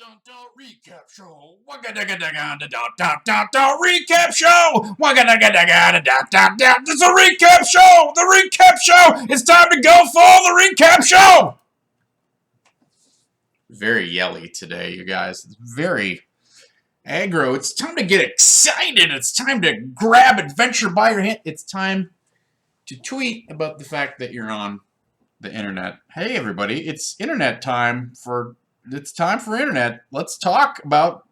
Recap show. Recap show. This is a recap show. The recap show. It's time to go for the recap show. Very yelly today, you guys. It's very aggro. It's time to get excited. It's time to grab adventure by your hand. It's time to tweet about the fact that you're on the internet. Hey, everybody. It's internet time for... It's time for internet. Let's talk about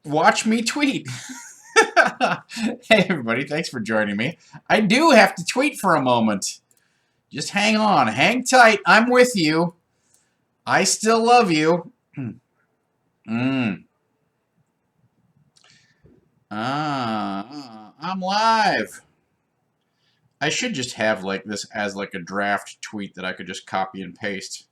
watch me tweet. Hey everybody, thanks for joining me. I do have to tweet for a moment. Just hang on, hang tight. I'm with you. I still love you. I'm live. I should just have like this as like a draft tweet that I could just copy and paste.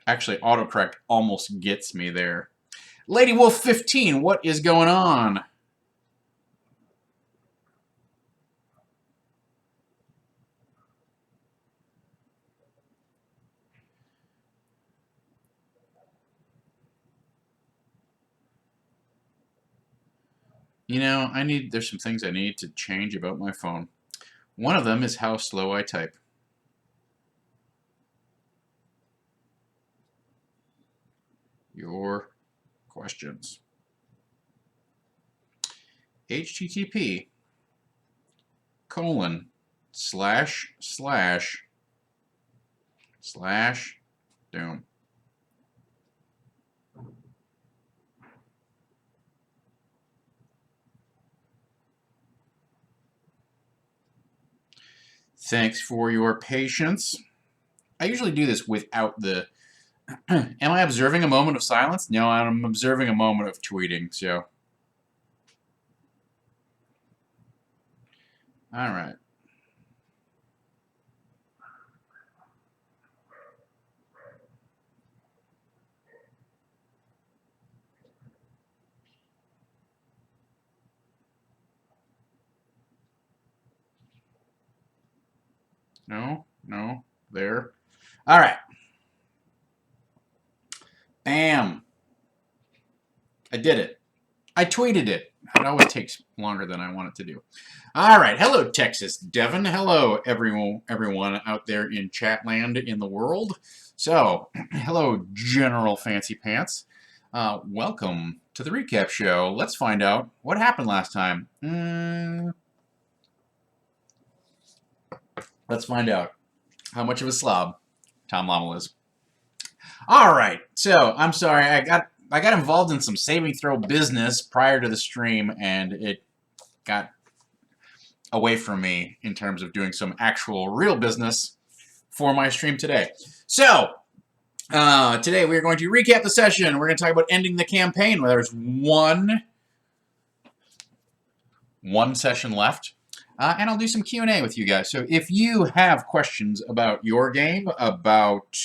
Actually, autocorrect almost gets me there. Lady Wolf 15, what is going on? You know, there's some things I need to change about my phone. One of them is how slow I type. Your questions. http:///doom. Thanks for your patience. I usually do this without the... Am I observing a moment of silence? No, I'm observing a moment of tweeting, so... Alright. No, there. Alright. Bam. I did it. I tweeted it. It always takes longer than I want it to do. Alright, hello Texas, Devon. Hello everyone out there in chatland in the world. So, hello General Fancy Pants. Welcome to the recap show. Let's find out what happened last time. Let's find out how much of a slob Tom Lommel is. All right, so I'm sorry, I got involved in some saving throw business prior to the stream, and it got away from me in terms of doing some actual real business for my stream today. So today we're going to recap the session. We're going to talk about ending the campaign. Where there's one session left. And I'll do some Q&A with you guys. So if you have questions about your game, about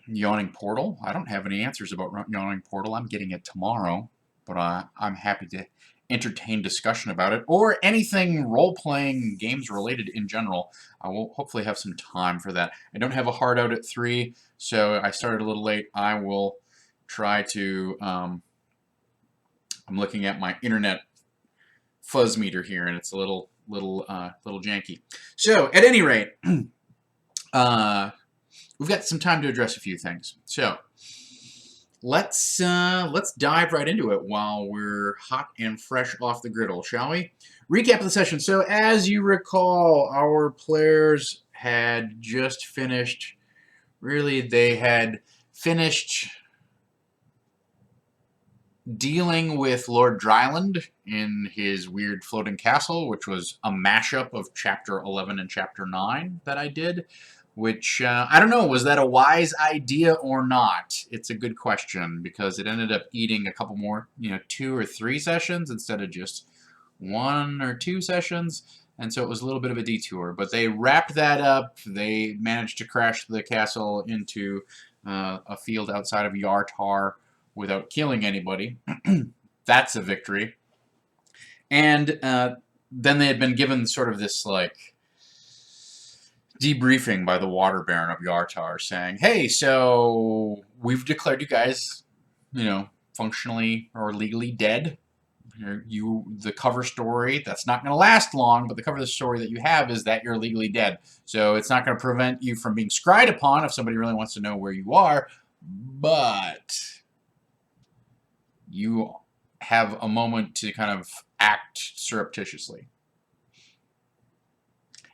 Yawning Portal, I don't have any answers about Yawning Portal. I'm getting it tomorrow, but I'm happy to entertain discussion about it, or anything role-playing games related in general. I will hopefully have some time for that. I don't have a hard out at 3, so I started a little late. I will try to... I'm looking at my internet fuzz meter here, and it's a little janky. So, at any rate, we've got some time to address a few things. So, let's dive right into it while we're hot and fresh off the griddle, shall we? Recap of the session. So, as you recall, our players had just finished. Really, they had finished dealing with Lord Dryland in his weird floating castle, which was a mashup of Chapter 11 and Chapter 9 that I did, which, I don't know, was that a wise idea or not? It's a good question, because it ended up eating a couple more, 2 or 3 sessions instead of just 1 or 2 sessions, and so it was a little bit of a detour. But they wrapped that up. They managed to crash the castle into a field outside of Yartar without killing anybody. That's a victory. And then they had been given sort of this, like, debriefing by the Water Baron of Yartar saying, hey, so we've declared you guys, functionally or legally dead. The cover story, that's not going to last long, but the cover of the story that you have is that you're legally dead. So it's not going to prevent you from being scryed upon if somebody really wants to know where you are, but you have a moment to kind of act surreptitiously.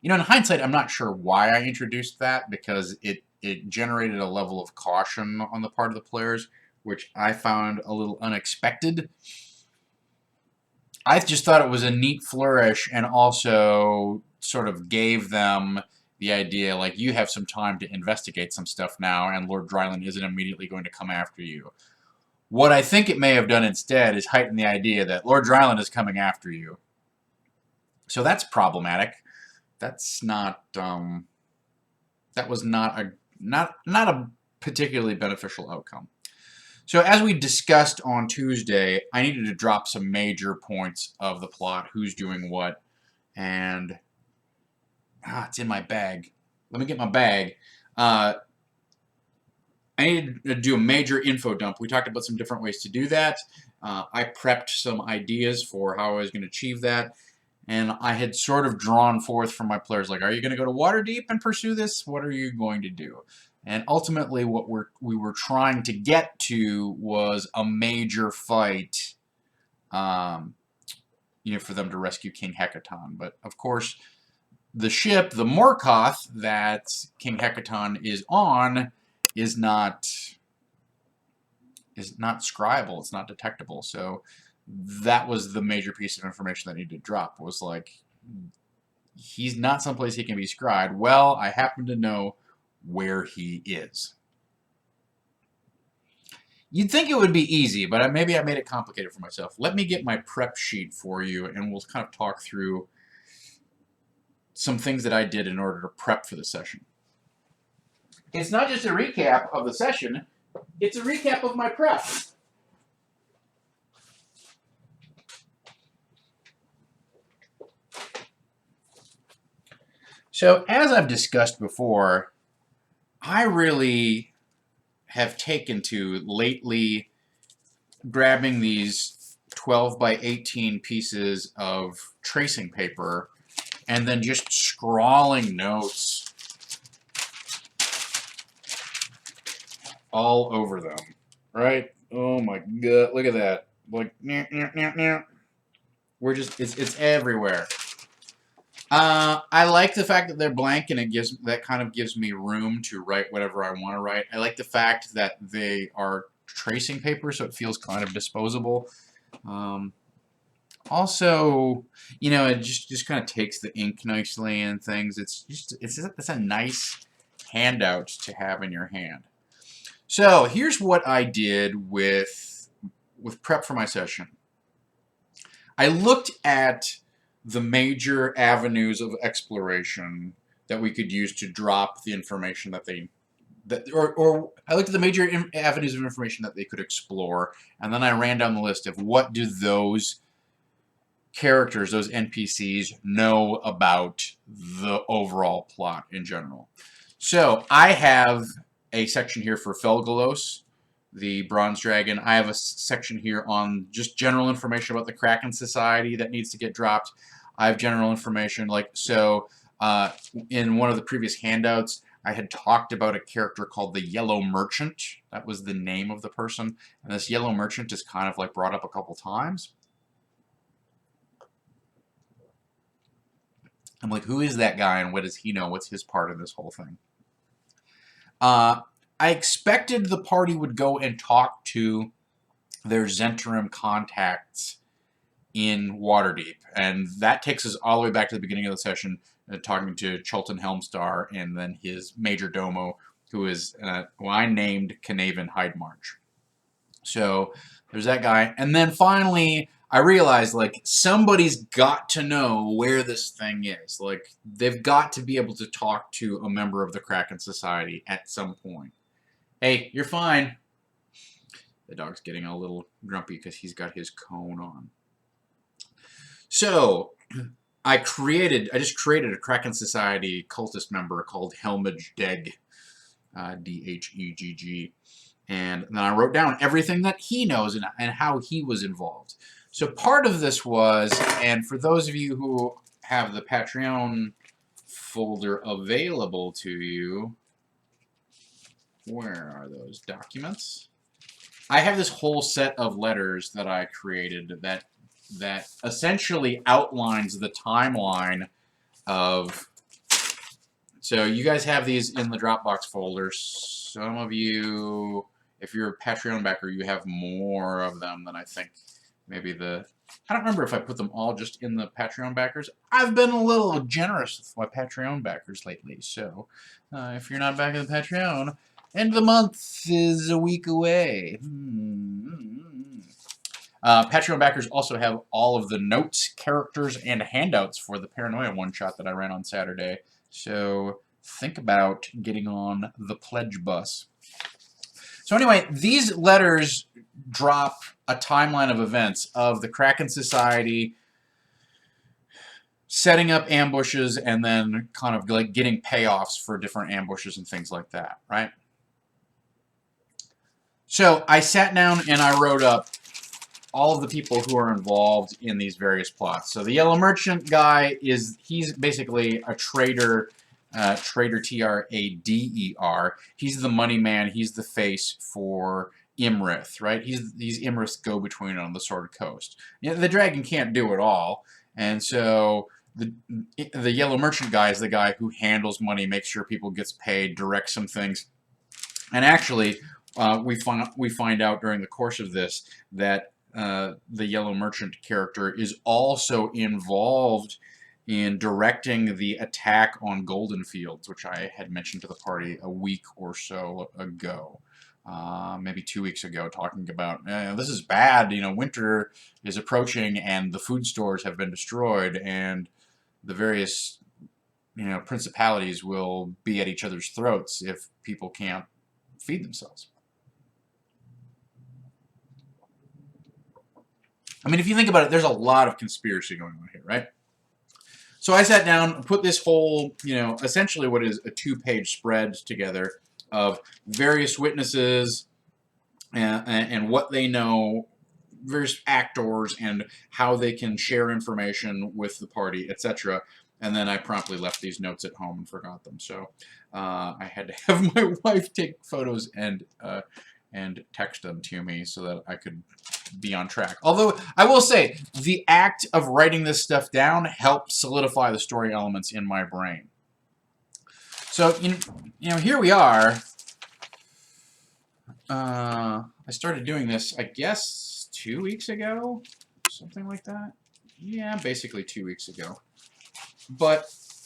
In hindsight, I'm not sure why I introduced that, because it generated a level of caution on the part of the players, which I found a little unexpected. I just thought it was a neat flourish, and also sort of gave them the idea, like, you have some time to investigate some stuff now, and Lord Dryland isn't immediately going to come after you. What I think it may have done instead is heighten the idea that Lord Dryland is coming after you. So that's problematic. That's not, that was not a particularly beneficial outcome. So as we discussed on Tuesday, I needed to drop some major points of the plot, who's doing what, and it's in my bag. Let me get my bag. I needed to do a major info dump. We talked about some different ways to do that. I prepped some ideas for how I was going to achieve that, and I had sort of drawn forth from my players, like, are you going to go to Waterdeep and pursue this? What are you going to do? And ultimately, what we were trying to get to was a major fight, for them to rescue King Hecaton. But of course, the ship, the Morkoth that King Hecaton is on, is not scribable. It's not detectable. So that was the major piece of information that needed to drop. Was like, he's not someplace he can be scried. Well, I happen to know where he is. You'd think it would be easy, but maybe I made it complicated for myself. Let me get my prep sheet for you, and we'll kind of talk through some things that I did in order to prep for the session. It's not just a recap of the session, it's a recap of my prep. So, as I've discussed before, I really have taken to lately grabbing these 12 by 18 pieces of tracing paper and then just scrawling notes all over them, right? Oh my god, look at that. Like, we're just, it's everywhere. I like the fact that they're blank, and that kind of gives me room to write whatever I want to write. I like the fact that they are tracing paper, so it feels kind of disposable. Also, it just kind of takes the ink nicely and things. It's a nice handout to have in your hand. So here's what I did with prep for my session. I looked at the major avenues of exploration that we could use to drop the information or I looked at the major avenues of information that they could explore, and then I ran down the list of what do those characters, those NPCs, know about the overall plot in general. So I have a section here for Felgalos, the Bronze Dragon. I have a section here on just general information about the Kraken Society that needs to get dropped. I have general information, in one of the previous handouts, I had talked about a character called the Yellow Merchant. That was the name of the person. And this Yellow Merchant is kind of brought up a couple times. I'm like, who is that guy and what does he know? What's his part in this whole thing? I expected the party would go and talk to their Zhentarim contacts in Waterdeep, and that takes us all the way back to the beginning of the session, talking to Chultan Helmstar and then his major domo, who is who I named Canavan Hydemarch. So there's that guy, and then finally I realized somebody's got to know where this thing is. They've got to be able to talk to a member of the Kraken Society at some point. Hey, you're fine. The dog's getting a little grumpy because he's got his cone on. So I just created a Kraken Society cultist member called Helmage Degg, Dhegg, and then I wrote down everything that he knows and how he was involved. So part of this was, and for those of you who have the Patreon folder available to you, where are those documents? I have this whole set of letters that I created that essentially outlines the timeline of. So you guys have these in the Dropbox folder. Some of you, if you're a Patreon backer, you have more of them than I think. Maybe I don't remember if I put them all just in the Patreon backers. I've been a little generous with my Patreon backers lately. So if you're not back in the Patreon, end of the month is a week away. Patreon backers also have all of the notes, characters, and handouts for the Paranoia one-shot that I ran on Saturday. So think about getting on the pledge bus. So anyway, these letters drop a timeline of events of the Kraken Society setting up ambushes and then kind of like getting payoffs for different ambushes and things like that, right? So I sat down and I wrote up all of the people who are involved in these various plots. So the Yellow Merchant guy he's basically a trader, trader Trader. He's the money man. He's the face for Imrith, right? He's Imrith's go-between on the Sword Coast. You know, the dragon can't do it all, and so the Yellow Merchant guy is the guy who handles money, makes sure people gets paid, directs some things, and actually we find out during the course of this that the Yellow Merchant character is also involved in directing the attack on Golden Fields, which I had mentioned to the party a week or so ago. Maybe 2 weeks ago, talking about this is bad. You know, winter is approaching, and the food stores have been destroyed, and the various principalities will be at each other's throats if people can't feed themselves. I mean, if you think about it, there's a lot of conspiracy going on here, right? So I sat down and put this whole, essentially what is a 2-page spread together of various witnesses and what they know, various actors, and how they can share information with the party, etc. And then I promptly left these notes at home and forgot them. So I had to have my wife take photos and text them to me so that I could be on track. Although I will say the act of writing this stuff down helped solidify the story elements in my brain. So here we are. I started doing this, I guess, 2 weeks ago, something like that. Yeah, basically 2 weeks ago. But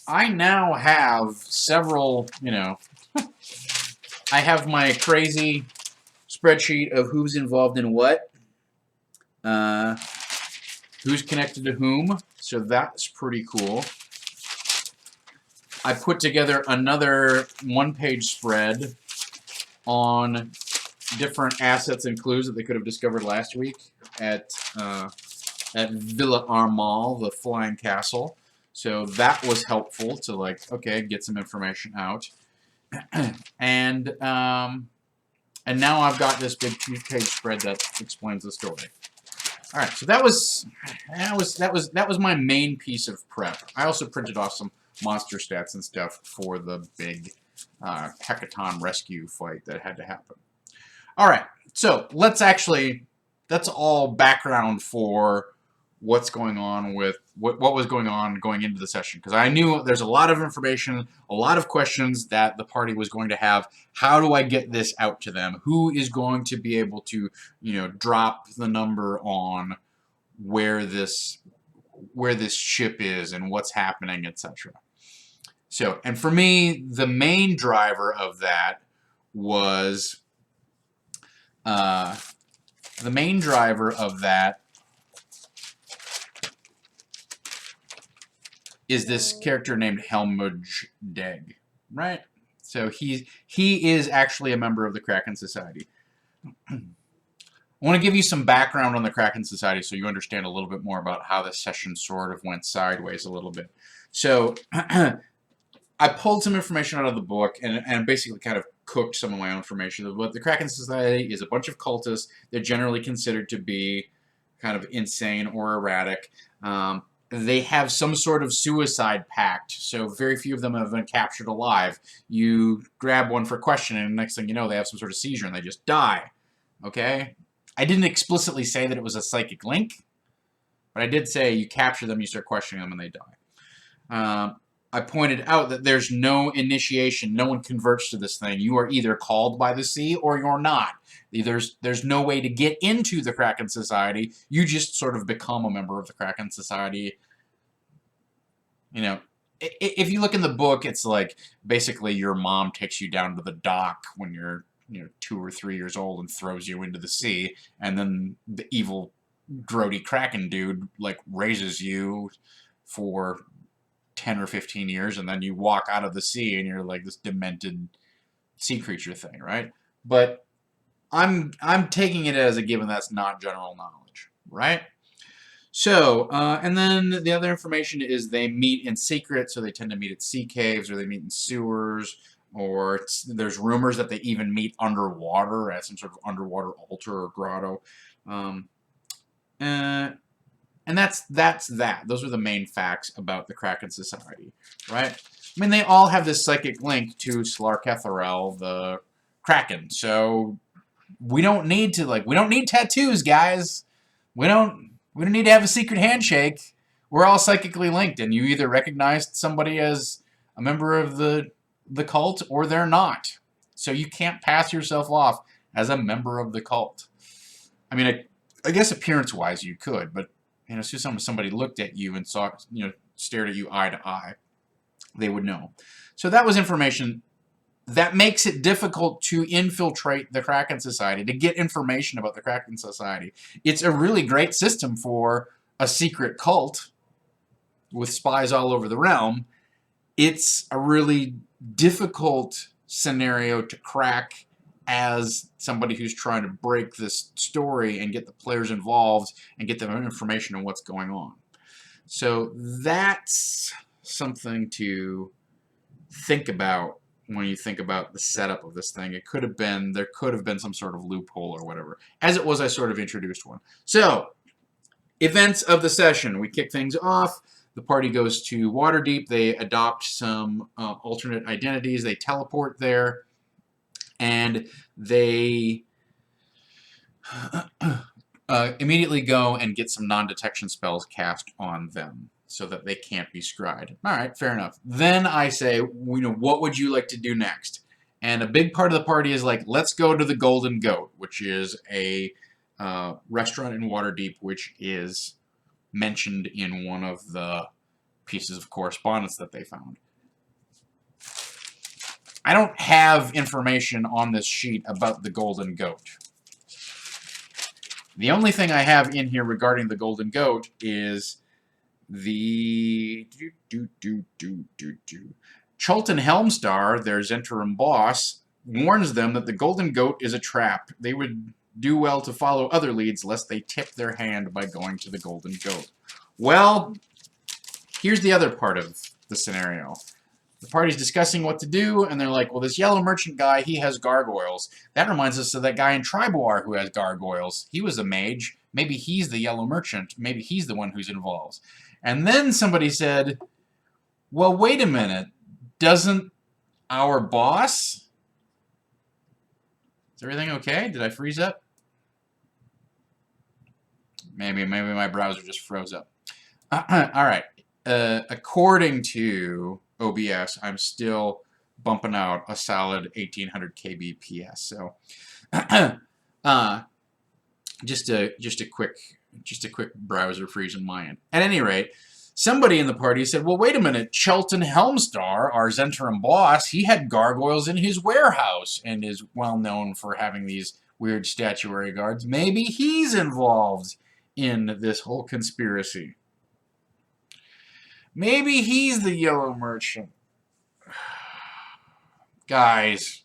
I now have several, I have my crazy spreadsheet of who's involved in what, who's connected to whom, so that's pretty cool. I put together another 1-page spread on different assets and clues that they could have discovered last week at Villa Armal, the flying castle. So that was helpful to get some information out. And now I've got this big 2-page spread that explains the story. All right, so that was my main piece of prep. I also printed off some monster stats and stuff for the big Hecaton rescue fight that had to happen. All right, so that's all background for what's going on with what was going on going into the session, because I knew there's a lot of information, a lot of questions that the party was going to have. How do I get this out to them? Who is going to be able to, drop the number on where this ship is and what's happening, etc. So, and for me, the main driver of that was is this character named Helmage Degg, right? So he is actually a member of the Kraken Society. I want to give you some background on the Kraken Society so you understand a little bit more about how this session sort of went sideways a little bit. So I pulled some information out of the book and basically kind of cooked some of my own information. But the Kraken Society is a bunch of cultists. They're generally considered to be kind of insane or erratic. They have some sort of suicide pact, so very few of them have been captured alive. You grab one for questioning, and the next thing you know, they have some sort of seizure and they just die. Okay? I didn't explicitly say that it was a psychic link, but I did say you capture them, you start questioning them, and they die. I pointed out that there's no initiation. No one converts to this thing. You are either called by the sea or you're not. There's no way to get into the Kraken Society. You just sort of become a member of the Kraken Society. You know, if you look in the book, it's like basically your mom takes you down to the dock when you're 2 or 3 years old and throws you into the sea, and then the evil grody Kraken dude like raises you for 10 or 15 years, and then you walk out of the sea and you're like this demented sea creature thing, right? But I'm taking it as a given that's not general knowledge, right? So, and then the other information is they meet in secret, so they tend to meet at sea caves, or they meet in sewers, or there's rumors that they even meet underwater at some sort of underwater altar or grotto. And that's that. Those are the main facts about the Kraken Society, right? I mean, they all have this psychic link to Slarketherel, the Kraken. So we don't need tattoos, guys. We don't need to have a secret handshake. We're all psychically linked, and you either recognized somebody as a member of the cult or they're not. So you can't pass yourself off as a member of the cult. I mean, I guess appearance-wise you could, but as soon as somebody looked at you and saw, stared at you eye to eye, they would know. So that was information that makes it difficult to infiltrate the Kraken Society, to get information about the Kraken Society. It's a really great system for a secret cult with spies all over the realm. It's a really difficult scenario to crack as somebody who's trying to break this story and get the players involved and get them information on what's going on. So that's something to think about when you think about the setup of this thing. There could have been some sort of loophole or whatever. As it was, I sort of introduced one. So, events of the session. We kick things off. The party goes to Waterdeep. They adopt some alternate identities. They teleport there. And they immediately go and get some non-detection spells cast on them so that they can't be scryed. All right, fair enough. Then I say, what would you like to do next? And a big part of the party is like, let's go to the Golden Goat, which is a restaurant in Waterdeep, which is mentioned in one of the pieces of correspondence that they found. I don't have information on this sheet about the Golden Goat. The only thing I have in here regarding the Golden Goat is the Chultan Helmstar, their Zentrum boss, warns them that the Golden Goat is a trap. They would do well to follow other leads lest they tip their hand by going to the Golden Goat. Well, here's the other part of the scenario. The party's discussing what to do, and they're like, well, this yellow merchant guy, he has gargoyles. That reminds us of that guy in Triboar who has gargoyles. He was a mage. Maybe he's the yellow merchant. Maybe he's the one who's involved. And then somebody said, well, wait a minute. Doesn't our boss... Is everything okay? Did I freeze up? Maybe my browser just froze up. All right. According to OBS, I'm still bumping out a solid 1800 kbps. So, just a quick browser freeze on my end. At any rate, somebody in the party said, "Well, wait a minute. Chultan Helmstar, our Zentrum boss, he had gargoyles in his warehouse and is well known for having these weird statuary guards. Maybe he's involved in this whole conspiracy." Maybe he's the yellow merchant. Guys,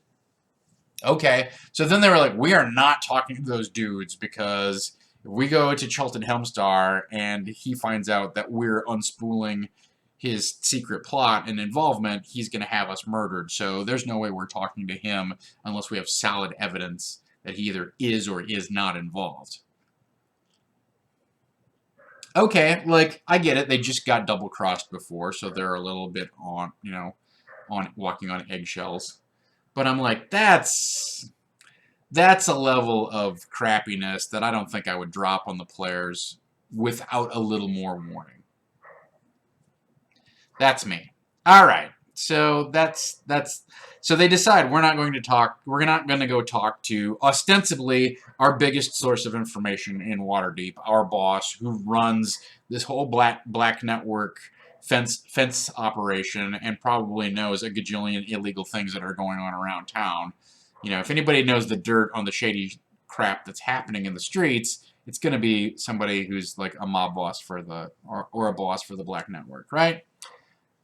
Okay, so then they were like, we are not talking to those dudes because if we go to Charlton Helmstar and he finds out that we're unspooling his secret plot and involvement, he's going to have us murdered. So there's no way we're talking to him unless we have solid evidence that he either is or is not involved. Okay, like, I get it. They just got double-crossed before, so they're a little bit on, on walking on eggshells. But I'm like, that's a level of crappiness that I don't think I would drop on the players without a little more warning. That's me. All right. So so they decide we're not going to talk. We're not going to go talk to ostensibly our biggest source of information in Waterdeep, our boss who runs this whole black network fence operation and probably knows a gajillion illegal things that are going on around town. If anybody knows the dirt on the shady crap that's happening in the streets, it's going to be somebody who's like a mob boss for or a boss for the black network, right?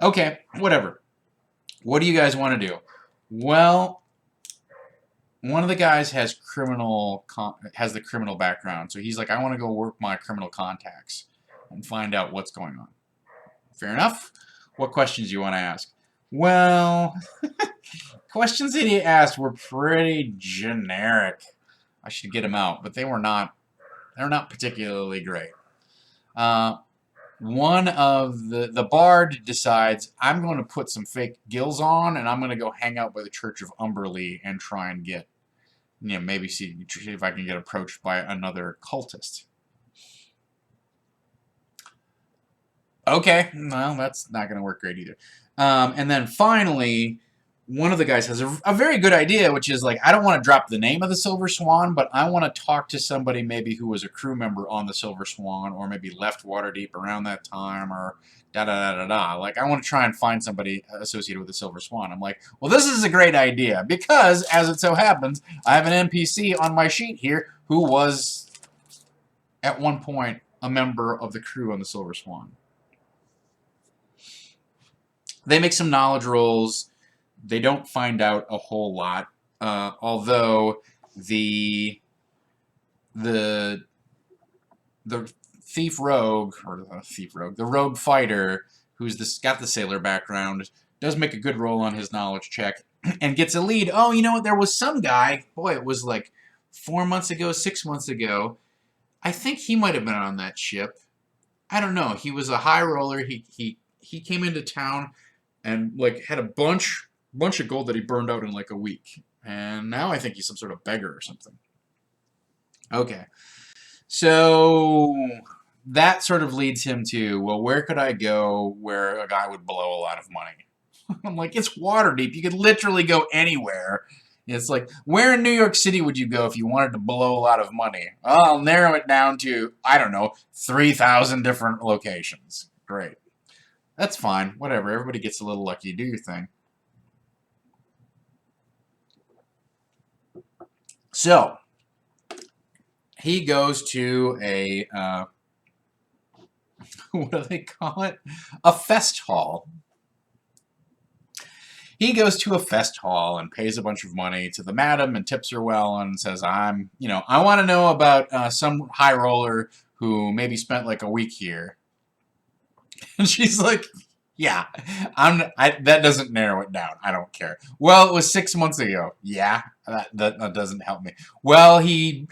Okay, whatever. What do you guys want to do? Well, one of the guys has the criminal background, so he's like, I want to go work my criminal contacts and find out what's going on. Fair enough. What questions do you want to ask? Well, questions that he asked were pretty generic. I should get them out, but they were not. They're not particularly great. One of the bard decides, I'm going to put some fake gills on, and I'm going to go hang out by the Church of Umberlee and try and get, maybe see if I can get approached by another cultist. Okay, well, that's not going to work great either. And then finally, one of the guys has a very good idea, which is like, I don't want to drop the name of the Silver Swan, but I want to talk to somebody maybe who was a crew member on the Silver Swan, or maybe left Waterdeep around that time, or da-da-da-da-da. Like, I want to try and find somebody associated with the Silver Swan. I'm like, well, this is a great idea, because, as it so happens, I have an NPC on my sheet here who was, at one point, a member of the crew on the Silver Swan. They make some knowledge rolls. They don't find out a whole lot, although the thief rogue, the rogue fighter, who's got the sailor background, does make a good roll on his knowledge check and gets a lead. Oh, you know what? There was some guy. Boy, it was like 4 months ago, 6 months ago. I think he might have been on that ship. I don't know. He was a high roller. He came into town and like had a bunch of gold that he burned out in like a week. And now I think he's some sort of beggar or something. Okay. So that sort of leads him to, well, where could I go where a guy would blow a lot of money? I'm like, it's Waterdeep. You could literally go anywhere. It's like, where in New York City would you go if you wanted to blow a lot of money? Well, I'll narrow it down to, I don't know, 3,000 different locations. Great. That's fine. Whatever. Everybody gets a little lucky. Do your thing. So, he goes to a, what do they call it? A fest hall. He goes to a fest hall and pays a bunch of money to the madam and tips her well and says, I want to know about some high roller who maybe spent like a week here. And she's like, yeah, that doesn't narrow it down. I don't care. Well, it was 6 months ago. Yeah, that doesn't help me. Well, he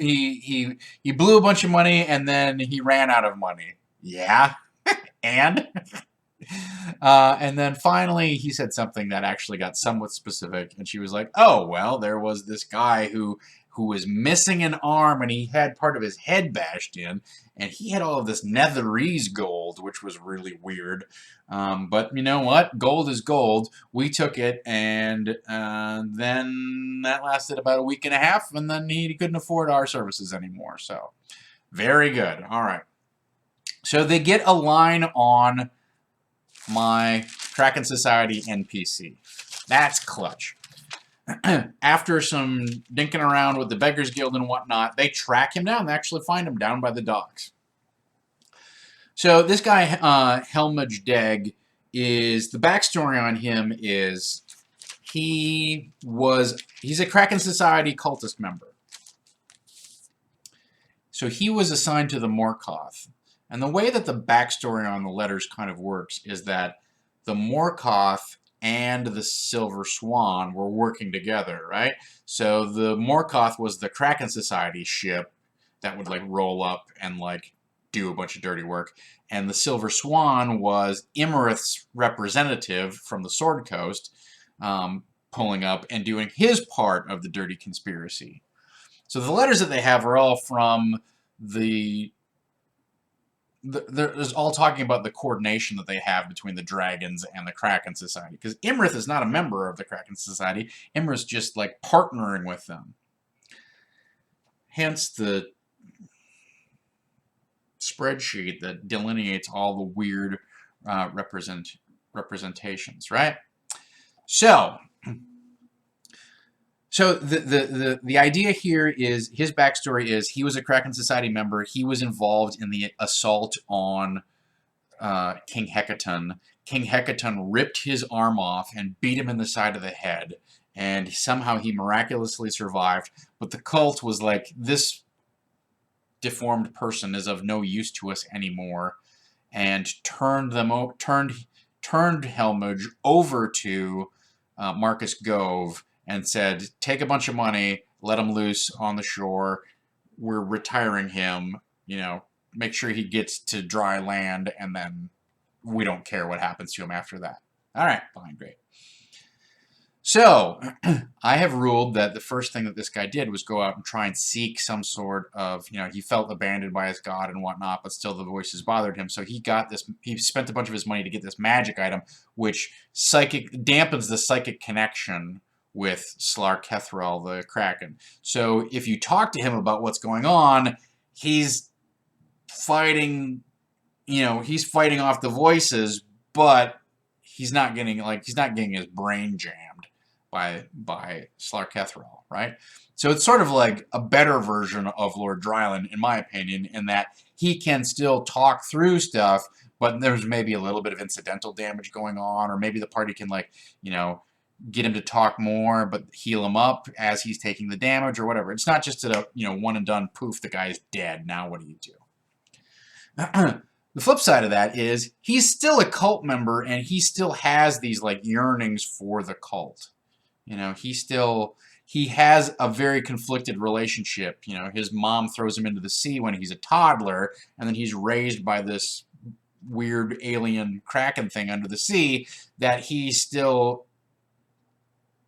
blew a bunch of money and then he ran out of money. Yeah, and then finally he said something that actually got somewhat specific, and she was like, oh, well, there was this guy who was missing an arm, and he had part of his head bashed in, and he had all of this netherese gold, which was really weird. But you know what? Gold is gold. We took it, and then that lasted about a week and a half, and then he couldn't afford our services anymore. So, very good. All right. So they get a line on my Kraken Society NPC. That's clutch. After some dinking around with the Beggars Guild and whatnot, they track him down. They actually find him down by the docks. So this guy, Helmage Degg, the backstory on him is he's a Kraken Society cultist member. So he was assigned to the Morkoth. And the way that the backstory on the letters kind of works is that the Morkoth and the Silver Swan were working together, right? So the Morkoth was the Kraken Society ship that would like roll up and like do a bunch of dirty work. And the Silver Swan was Imarith's representative from the Sword Coast, pulling up and doing his part of the dirty conspiracy. So the letters that they have are all from there's all talking about the coordination that they have between the dragons and the Kraken Society. Because Imarith is not a member of the Kraken Society. Imarith's just like partnering with them. Hence the spreadsheet that delineates all the weird representations, right? So the idea here is his backstory is he was a Kraken Society member. He was involved in the assault on King Hecaton. King Hecaton ripped his arm off and beat him in the side of the head. And somehow he miraculously survived. But the cult was like, this deformed person is of no use to us anymore. And turned Helmage over to Marcus Gove and said, take a bunch of money, let him loose on the shore. We're retiring him, you know, make sure he gets to dry land, and then we don't care what happens to him after that. All right, fine, great. So I have ruled that the first thing that this guy did was go out and try and seek some sort of, you know, he felt abandoned by his god and whatnot, but still the voices bothered him. So he got this, he spent a bunch of his money to get this magic item, which dampens the psychic connection with Slar Kethrel, the Kraken. So if you talk to him about what's going on, he's fighting, you know, he's fighting off the voices, but he's not getting his brain jammed by Slar Kethrel, right? So it's sort of like a better version of Lord Dryland, in my opinion, in that he can still talk through stuff, but there's maybe a little bit of incidental damage going on, or maybe the party can, like, you know, get him to talk more, but heal him up as he's taking the damage or whatever. It's not just a, you know, one and done, poof, the guy's dead. Now what do you do? The flip side of that is he's still a cult member, and he still has these like yearnings for the cult. You know, he has a very conflicted relationship. You know, his mom throws him into the sea when he's a toddler, and then he's raised by this weird alien Kraken thing under the sea that he still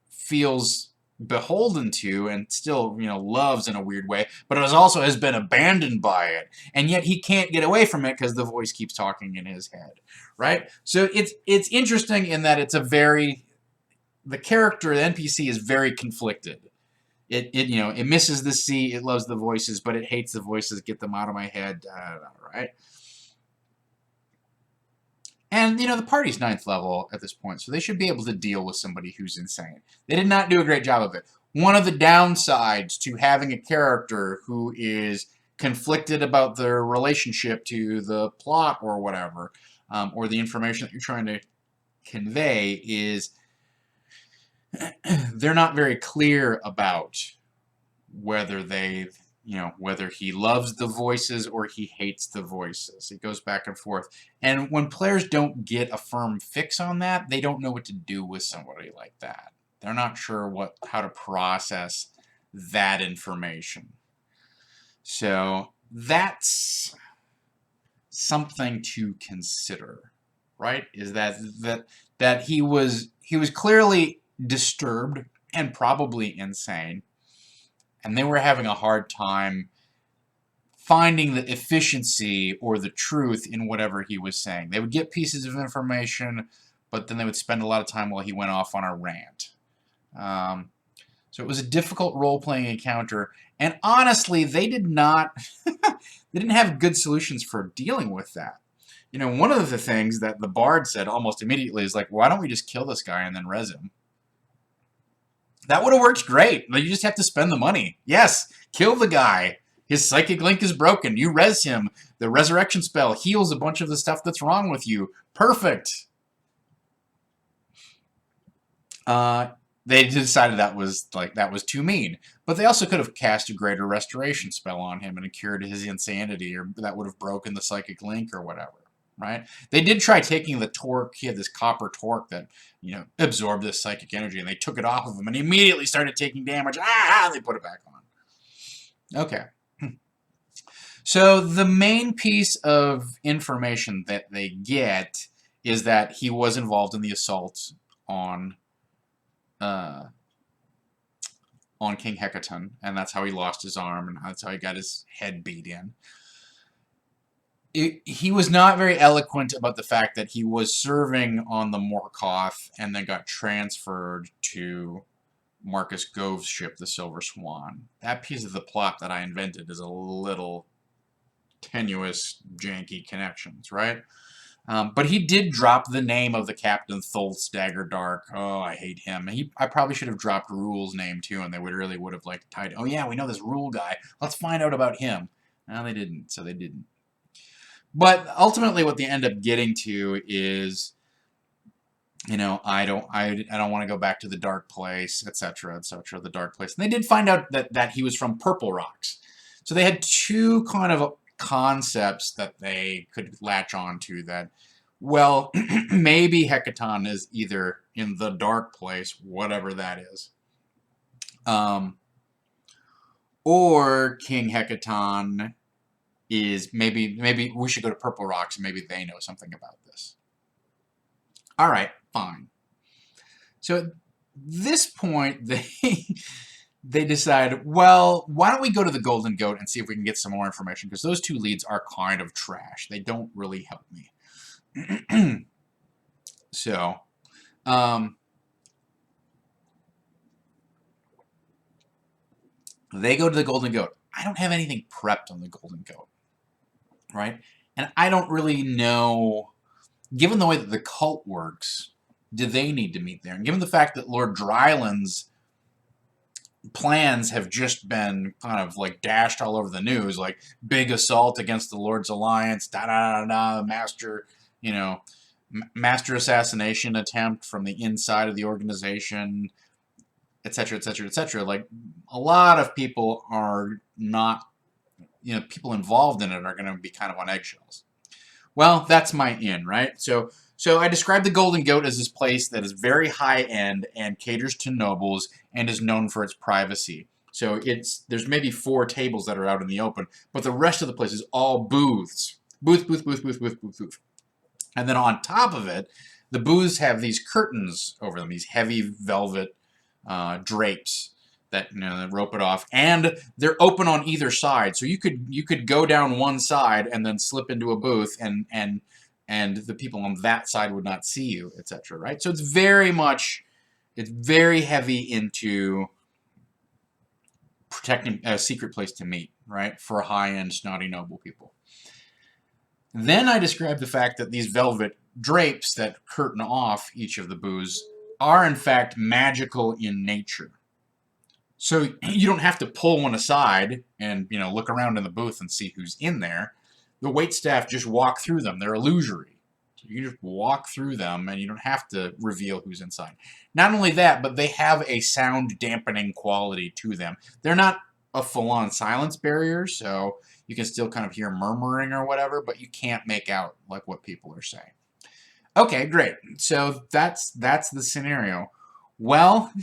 feels beholden to and still, you know, loves in a weird way, but it also has been abandoned by it, and yet he can't get away from it because the voice keeps talking in his head, right? So it's interesting in that it's the character, the NPC, is very conflicted. It you know, it misses the sea, it loves the voices, but it hates the voices, get them out of my head, right? And, you know, the party's 9th level at this point, so they should be able to deal with somebody who's insane. They did not do a great job of it. One of the downsides to having a character who is conflicted about their relationship to the plot or whatever, or the information that you're trying to convey, is they're not very clear about whether they've, you know, whether he loves the voices or he hates the voices. It goes back and forth. And when players don't get a firm fix on that, they don't know what to do with somebody like that. They're not sure how to process that information. So that's something to consider, right? Is that he was clearly disturbed and probably insane. And they were having a hard time finding the efficiency or the truth in whatever he was saying. They would get pieces of information, but then they would spend a lot of time while he went off on a rant. So it was a difficult role-playing encounter, and honestly, they didn't have good solutions for dealing with that. You know, one of the things that the Bard said almost immediately is like, why don't we just kill this guy and then res him? That would have worked great. You just have to spend the money. Yes, kill the guy. His psychic link is broken. You res him. The resurrection spell heals a bunch of the stuff that's wrong with you. Perfect. They decided that was too mean. But they also could have cast a greater restoration spell on him and cured his insanity, or that would have broken the psychic link or whatever. Right? They did try taking the torque. He had this copper torque that, absorbed this psychic energy, and they took it off of him, and he immediately started taking damage. They put it back on. Okay. So the main piece of information that they get is that he was involved in the assault on uh, King Hecaton, and that's how he lost his arm, and that's how he got his head beat in. He was not very eloquent about the fact that he was serving on the Morkoth and then got transferred to Marcus Gove's ship, the Silver Swan. That piece of the plot that I invented is a little tenuous, janky connections, right? But he did drop the name of the captain, Thul's Dagger Dark. Oh, I hate him. I probably should have dropped Rule's name too, and they would have tied. Oh yeah, we know this Rule guy. Let's find out about him. No, they didn't. So they didn't. But ultimately, what they end up getting to is, I don't want to go back to the dark place, etc., etc. The dark place. And they did find out that he was from Purple Rocks. So they had two kind of concepts that they could latch on to. That, well, maybe Hecaton is either in the dark place, whatever that is, or King Hecaton is maybe we should go to Purple Rocks and maybe they know something about this. All right, fine. So at this point, they decide, well, why don't we go to the Golden Goat and see if we can get some more information, because those two leads are kind of trash. They don't really help me. So, they go to the Golden Goat. I don't have anything prepped on the Golden Goat, right? And I don't really know, given the way that the cult works, do they need to meet there? And given the fact that Lord Dryland's plans have just been kind of dashed all over the news, like big assault against the Lord's Alliance, master, master assassination attempt from the inside of the organization, etc., etc., etc. Like, a lot of people are not, people involved in it are going to be kind of on eggshells. Well, that's my in, right? So I described the Golden Goat as this place that is very high-end and caters to nobles and is known for its privacy. So there's maybe 4 tables that are out in the open, but the rest of the place is all booths. Booth. And then on top of it, the booths have these curtains over them, these heavy velvet drapes that that rope it off, and they're open on either side. So you could go down one side and then slip into a booth, and the people on that side would not see you, etc. Right? So it's very heavy into protecting a secret place to meet, right, for high-end snotty noble people. Then I described the fact that these velvet drapes that curtain off each of the booths are in fact magical in nature. So you don't have to pull one aside and look around in the booth and see who's in there. The waitstaff just walk through them. They're illusory. So you just walk through them and you don't have to reveal who's inside. Not only that, but they have a sound dampening quality to them. They're not a full-on silence barrier, so you can still kind of hear murmuring or whatever, but you can't make out what people are saying. Okay, great. So that's the scenario. Well,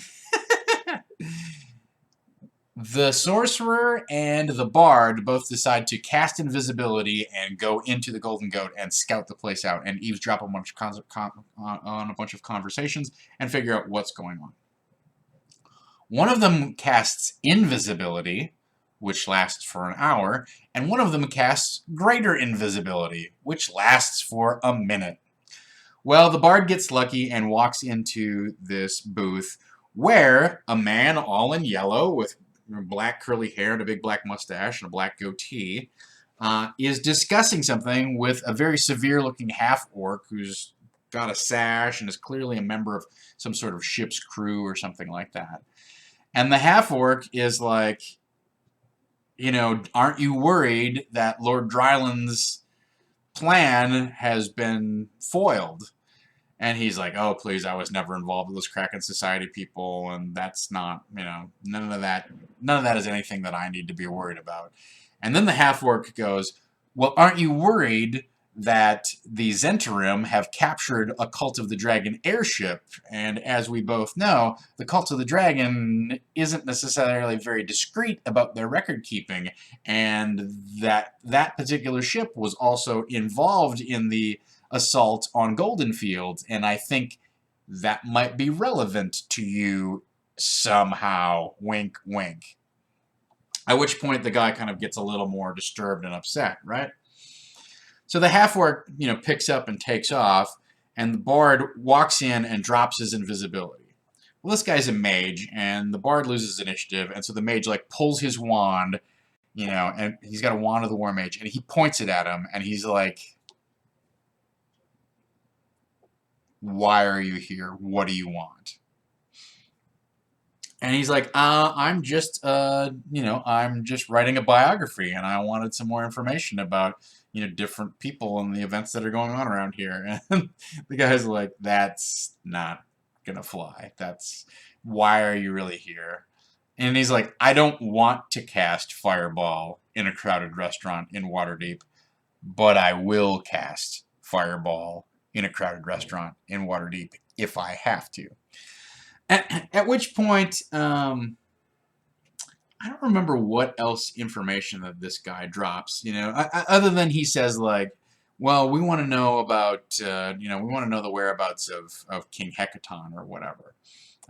the sorcerer and the bard both decide to cast invisibility and go into the Golden Goat and scout the place out and eavesdrop on a bunch of conversations and figure out what's going on. One of them casts invisibility, which lasts for an hour, and one of them casts greater invisibility, which lasts for a minute. Well, the bard gets lucky and walks into this booth where a man all in yellow with black curly hair and a big black mustache and a black goatee is discussing something with a very severe-looking half-orc who's got a sash and is clearly a member of some sort of ship's crew or something like that. And the half-orc is like, aren't you worried that Lord Dryland's plan has been foiled? And he's like, oh, please, I was never involved with those Kraken Society people, and that's not, none of that is anything that I need to be worried about. And then the half-orc goes, well, aren't you worried that the Zentarim have captured a Cult of the Dragon airship? And as we both know, the Cult of the Dragon isn't necessarily very discreet about their record-keeping, and that particular ship was also involved in the assault on Golden Fields, and I think that might be relevant to you somehow. Wink, wink. At which point the guy kind of gets a little more disturbed and upset, right? So the half-orc, picks up and takes off, and the bard walks in and drops his invisibility. Well, this guy's a mage, and the bard loses initiative, and so the mage, pulls his wand, and he's got a wand of the war mage, and he points it at him, and he's like, why are you here? What do you want? And he's like, I'm just writing a biography, and I wanted some more information about, different people and the events that are going on around here. And the guy's like, that's not gonna fly. Why are you really here? And he's like, I don't want to cast Fireball in a crowded restaurant in Waterdeep, but I will cast Fireball in a crowded restaurant in Waterdeep if I have to. At which point, I don't remember what else information that this guy drops, other than he says, well, we want to know about, we want to know the whereabouts of King Hecaton or whatever.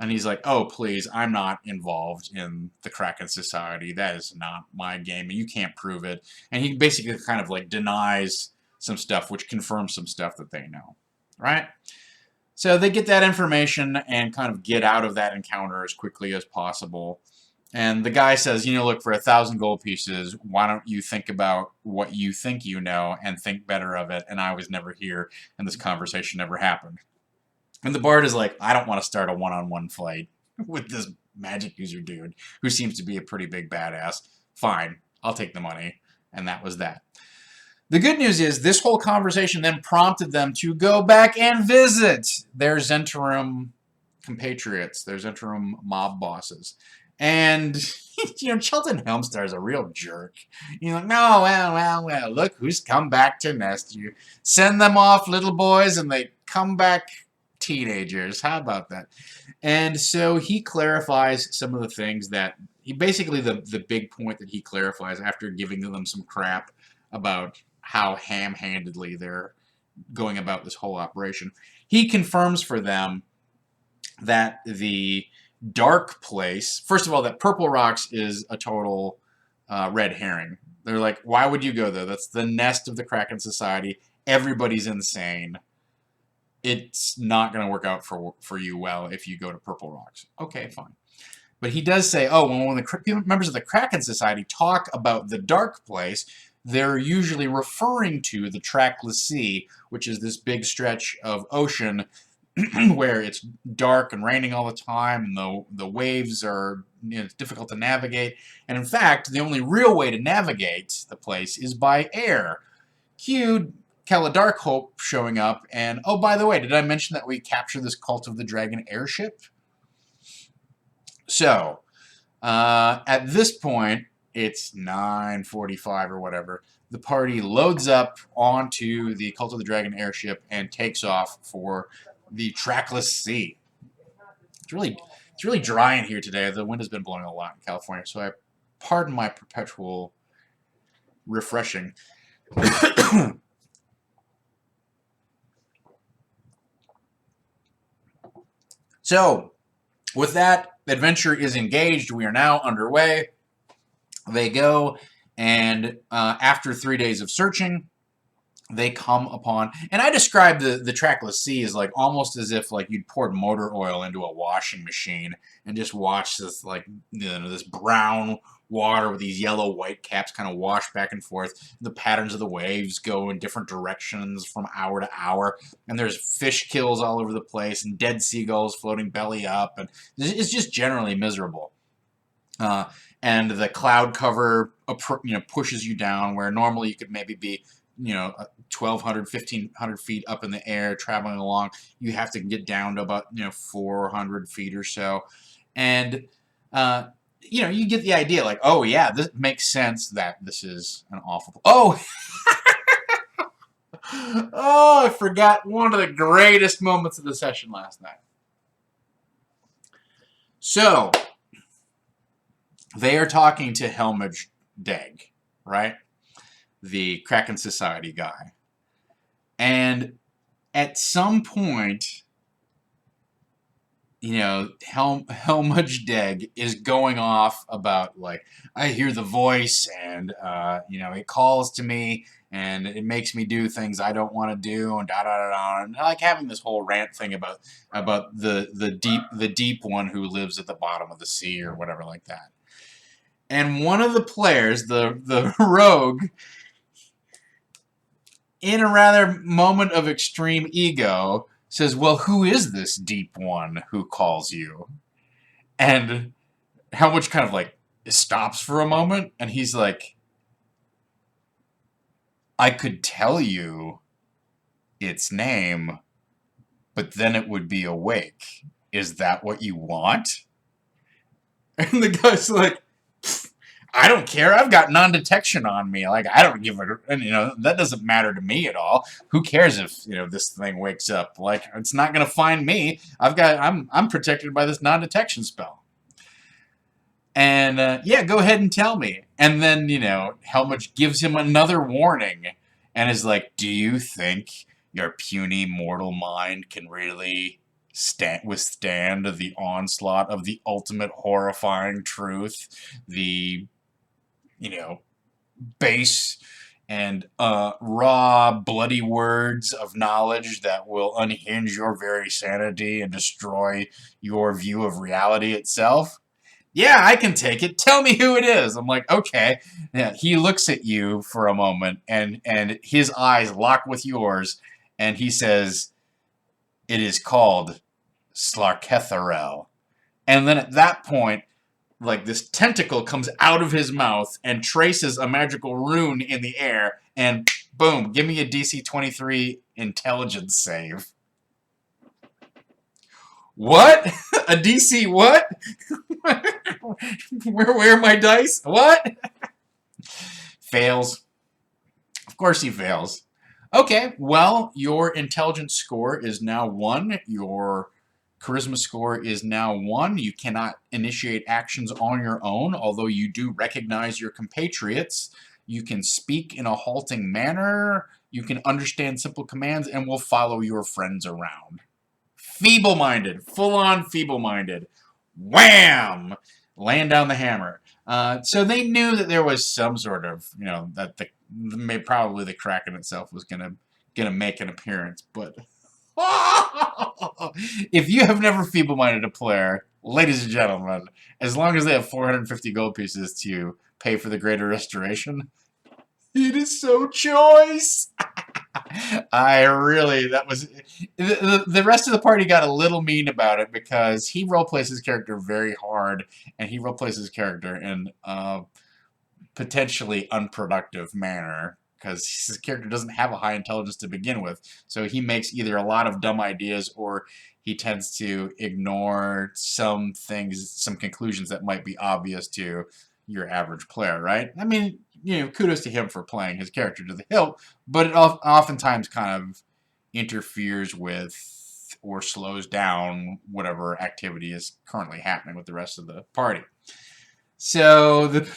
And he's like, oh, please, I'm not involved in the Kraken Society. That is not my game, and you can't prove it. And he basically kind of denies some stuff, which confirms some stuff that they know, right? So they get that information and kind of get out of that encounter as quickly as possible. And the guy says, look, for 1,000 gold pieces, why don't you think about what you think you know and think better of it? And I was never here, and this conversation never happened. And the bard is like, I don't want to start a one-on-one fight with this magic user dude who seems to be a pretty big badass. Fine, I'll take the money. And that was that. The good news is this whole conversation then prompted them to go back and visit their Zentarim compatriots, their Zentarim mob bosses. And, Chilton Helmstar is a real jerk. He's like, no, well, look who's come back to nest. You send them off, little boys, and they come back teenagers. How about that? And so he clarifies some of the things that, the big point that he clarifies after giving them some crap about how ham-handedly they're going about this whole operation. He confirms for them that the dark place, first of all, that Purple Rocks is a total red herring. They're like, why would you go there? That's the nest of the Kraken Society. Everybody's insane. It's not going to work out for you well if you go to Purple Rocks. Okay, fine. But he does say, when the members of the Kraken Society talk about the dark place, they're usually referring to the Trackless Sea, which is this big stretch of ocean where it's dark and raining all the time, and the waves are it's difficult to navigate. And in fact, the only real way to navigate the place is by air. Cue Kella Darkhope showing up, and oh, by the way, did I mention that we captured this Cult of the Dragon airship? So, at this point, it's 9:45 or whatever. The party loads up onto the Cult of the Dragon airship and takes off for the Trackless Sea. It's really dry in here today. The wind has been blowing a lot in California, so I pardon my perpetual refreshing. So, with that, adventure is engaged. We are now underway. They go, and after 3 days of searching, they come upon, and I describe the Trackless Sea as almost as if you'd poured motor oil into a washing machine and just watched this this brown water with these yellow white caps kind of wash back and forth. The patterns of the waves go in different directions from hour to hour, and there's fish kills all over the place and dead seagulls floating belly up, and it's just generally miserable. And the cloud cover pushes you down where normally you could maybe be 1,200, 1,500 feet up in the air, traveling along. You have to get down to about 400 feet or so, and you get the idea. Like, oh yeah, this makes sense that this is an awful. Oh, oh, I forgot one of the greatest moments of the session last night. So they are talking to Helmage Degg, right? The Kraken Society guy. And at some point, Helmage Degg is going off about, like, I hear the voice and, it calls to me and it makes me do things I don't want to do and da-da-da-da. And I like having this whole rant thing about the deep one who lives at the bottom of the sea or whatever like that. And one of the players, the rogue, in a rather moment of extreme ego, says, well, who is this deep one who calls you? And Helmich kind of like stops for a moment, and he's like, I could tell you its name, but then it would be awake. Is that what you want? And the guy's like, I don't care. I've got non-detection on me. Like, I don't give a, that doesn't matter to me at all. Who cares if, this thing wakes up? Like, it's not going to find me. I'm protected by this non-detection spell. And, yeah, go ahead and tell me. And then, Helmich gives him another warning and is like, do you think your puny mortal mind can really withstand the onslaught of the ultimate horrifying truth? The base and raw, bloody words of knowledge that will unhinge your very sanity and destroy your view of reality itself? Yeah, I can take it. Tell me who it is. I'm like, okay. Yeah, he looks at you for a moment, and his eyes lock with yours, and he says, it is called Slarketharel. And then at that point, like, this tentacle comes out of his mouth and traces a magical rune in the air, and boom, give me a DC 23 intelligence save. What? A DC what? Where are my dice? What? Fails. Of course he fails. Okay, well, your intelligence score is now 1. Your charisma score is now 1. You cannot initiate actions on your own, although you do recognize your compatriots. You can speak in a halting manner. You can understand simple commands and will follow your friends around. Feeble-minded. Full-on feeble-minded. Wham! Laying down the hammer. So they knew that there was some sort of, that probably the Kraken itself was gonna make an appearance, but if you have never feeble-minded a player, ladies and gentlemen, as long as they have 450 gold pieces to pay for the greater restoration, it is so choice. The rest of the party got a little mean about it because he roleplays his character very hard, and he roleplays his character in a potentially unproductive manner because his character doesn't have a high intelligence to begin with. So he makes either a lot of dumb ideas or he tends to ignore some things, some conclusions that might be obvious to your average player, right? I mean, kudos to him for playing his character to the hilt, but it oftentimes kind of interferes with or slows down whatever activity is currently happening with the rest of the party. So the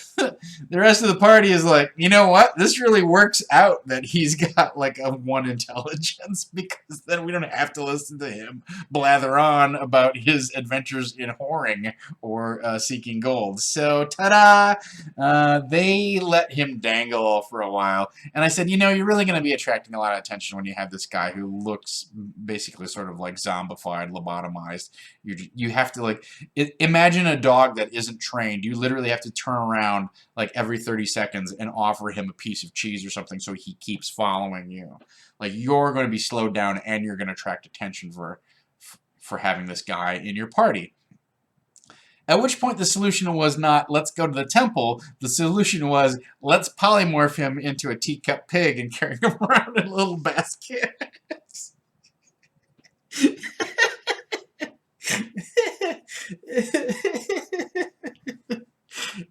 rest of the party is like, you know what? This really works out that he's got like a 1 intelligence, because then we don't have to listen to him blather on about his adventures in whoring or seeking gold. So ta-da! They let him dangle for a while. And I said, you're really going to be attracting a lot of attention when you have this guy who looks basically sort of like zombified, lobotomized. You have to, like, imagine a dog that isn't trained. You literally have to turn around like every 30 seconds and offer him a piece of cheese or something so he keeps following you. Like, you're going to be slowed down and you're going to attract attention for having this guy in your party. At which point the solution was not, let's go to the temple. The solution was, let's polymorph him into a teacup pig and carry him around in a little basket.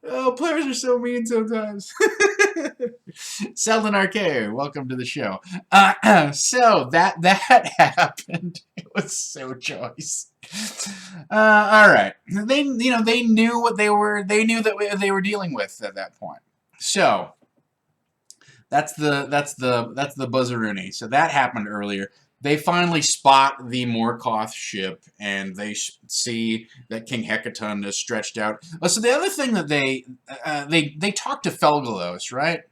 Oh, players are so mean sometimes. Selden Arcade, welcome to the show. So that happened. It was so choice. All right, they knew what they were. They knew that they were dealing with at that point. So that's the buzzaroonie. So that happened earlier. They finally spot the Morkoth ship, and they see that King Hecaton is stretched out. So the other thing that they talked to Felgalos, right?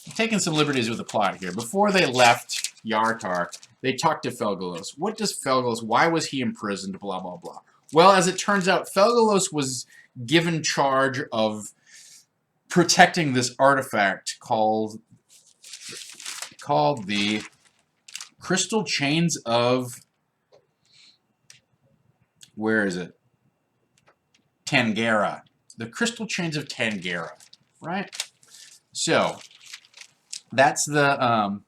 I'm taking some liberties with the plot here. Before they left Yartar, they talked to Felgalos. What does Felgalos? Why was he imprisoned? Blah blah blah. Well, as it turns out, Felgalos was given charge of protecting this artifact called the Crystal Chains of, where is it? Tangera. The Crystal Chains of Tangera, right? So that's the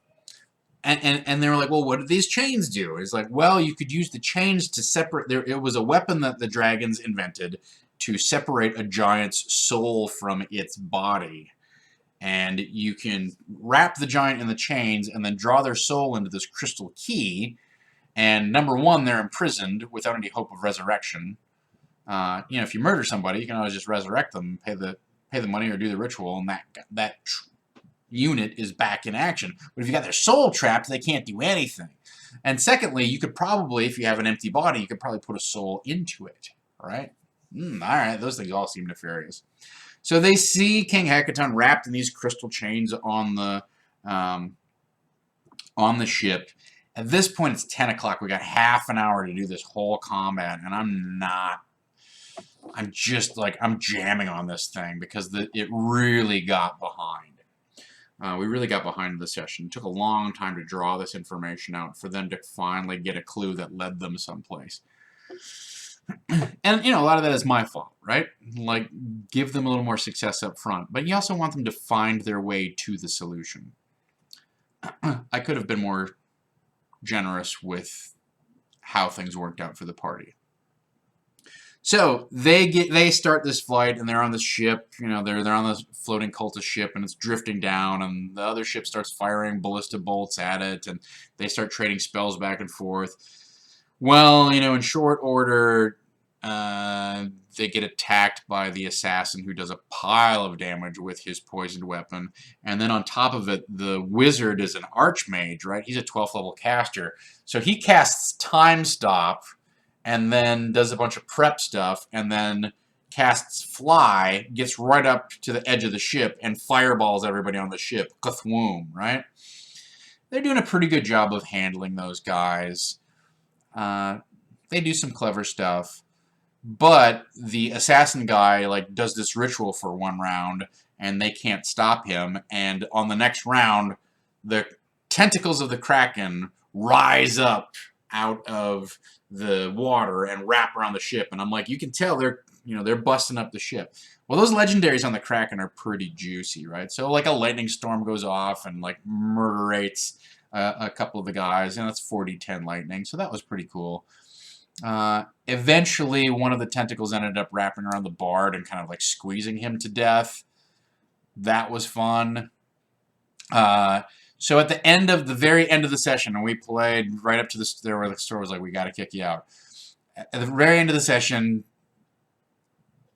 and they were like, well, what do these chains do? It's like, well, you could use the chains to separate. It was a weapon that the dragons invented to separate a giant's soul from its body. And you can wrap the giant in the chains and then draw their soul into this crystal key. And number one, they're imprisoned without any hope of resurrection. If you murder somebody, you can always just resurrect them, pay the money or do the ritual, and that unit is back in action. But if you got their soul trapped, they can't do anything. And secondly, you could probably, if you have an empty body, you could probably put a soul into it. Right? All right, those things all seem nefarious. So they see King Hecaton wrapped in these crystal chains on the ship. At this point, it's 10 o'clock. We got half an hour to do this whole combat, and I'm jamming on this thing because it really got behind. We really got behind the session. It took a long time to draw this information out for them to finally get a clue that led them someplace. And, a lot of that is my fault, right? Like, give them a little more success up front. But you also want them to find their way to the solution. I could have been more generous with how things worked out for the party. So, they start this flight, and they're on this ship. They're on this floating cultist ship, and it's drifting down, and the other ship starts firing ballista bolts at it, and they start trading spells back and forth. Well, in short order, they get attacked by the assassin who does a pile of damage with his poisoned weapon. And then on top of it, the wizard is an archmage, right? He's a 12th level caster. So he casts Time Stop and then does a bunch of prep stuff and then casts Fly, gets right up to the edge of the ship and fireballs everybody on the ship. Kathwoom, right? They're doing a pretty good job of handling those guys. They do some clever stuff, but the assassin guy does this ritual for one round, and they can't stop him. And on the next round, the tentacles of the Kraken rise up out of the water and wrap around the ship. And I'm like, you can tell they're busting up the ship. Well, those legendaries on the Kraken are pretty juicy, right? So a lightning storm goes off and murderates a couple of the guys, and that's 40-10 lightning, so that was pretty cool. Eventually, one of the tentacles ended up wrapping around the bard and kind of squeezing him to death. That was fun. So at the very end of the session, and we played right up to there where the store was like, we got to kick you out. At the very end of the session,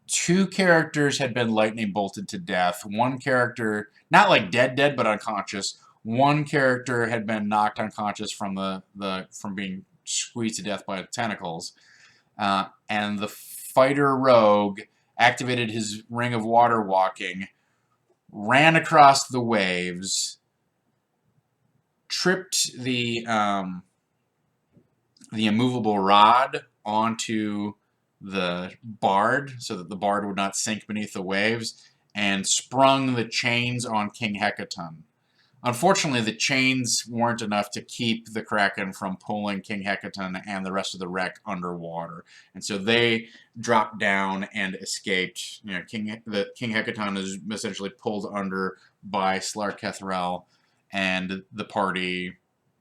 2 characters had been lightning bolted to death. One character, not dead, but unconscious. One character had been knocked unconscious from from being squeezed to death by the tentacles, and the fighter rogue activated his ring of water walking, ran across the waves, tripped the immovable rod onto the bard so that the bard would not sink beneath the waves, and sprung the chains on King Hecaton. Unfortunately, the chains weren't enough to keep the Kraken from pulling King Hekaton and the rest of the wreck underwater, and so they dropped down and escaped. You know, King Hekaton is essentially pulled under by Slar Kethrel, and the party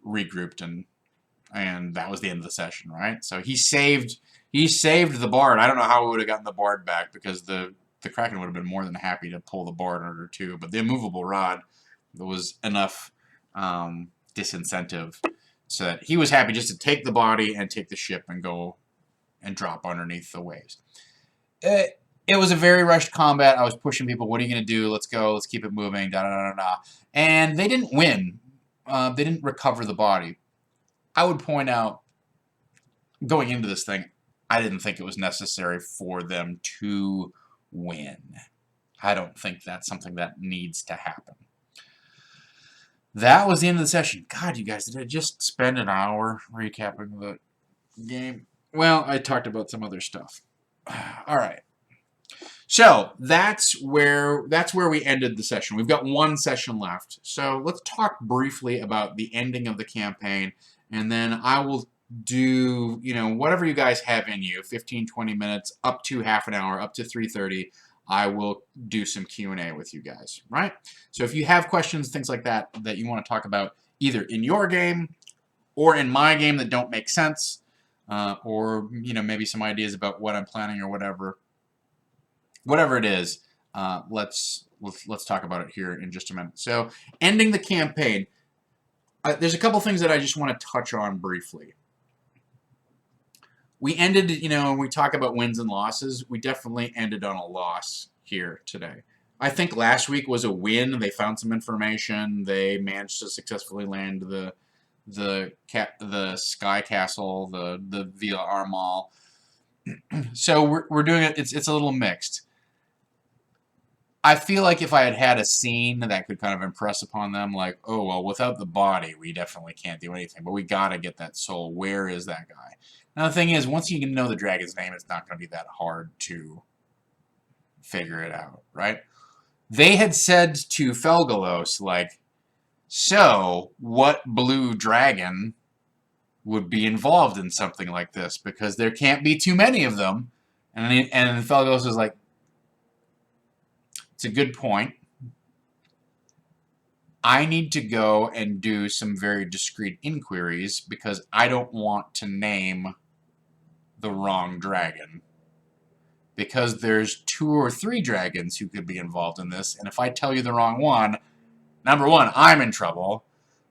regrouped, and that was the end of the session. Right, so he saved the Bard. I don't know how we would have gotten the Bard back, because the Kraken would have been more than happy to pull the Bard under too, but the immovable rod, there was enough disincentive so that he was happy just to take the body and take the ship and go and drop underneath the waves. It was a very rushed combat. I was pushing people. What are you going to do? Let's go. Let's keep it moving. Da da da da. And they didn't win. They didn't recover the body. I would point out, going into this thing, I didn't think it was necessary for them to win. I don't think that's something that needs to happen. That was the end of the session. God, you guys, did I just spend an hour recapping the game? Well, I talked about some other stuff. All right. So that's where we ended the session. We've got one session left. So let's talk briefly about the ending of the campaign, and then I will do, whatever you guys have in you, 15, 20 minutes, up to half an hour, up to 3:30. I will do some Q&A with you guys, right? So if you have questions, things like that you want to talk about, either in your game or in my game that don't make sense, or maybe some ideas about what I'm planning or whatever it is, let's talk about it here in just a minute. So ending the campaign, there's a couple things that I just want to touch on briefly. We ended, we talk about wins and losses. We definitely ended on a loss here today. I think last week was a win. They found some information. They managed to successfully land the Sky Castle, the Villa Armal. So we're doing it. It's a little mixed. I feel like if I had a scene that could kind of impress upon them, like, oh, well, without the body, we definitely can't do anything, but we got to get that soul. Where is that guy? Now, the thing is, once you know the dragon's name, it's not going to be that hard to figure it out, right? They had said to Felgalos, like, so what blue dragon would be involved in something like this? Because there can't be too many of them. And Felgalos was like, it's a good point. I need to go and do some very discreet inquiries because I don't want to name the wrong dragon. Because there's 2 or 3 dragons who could be involved in this, and if I tell you the wrong one, number 1, I'm in trouble,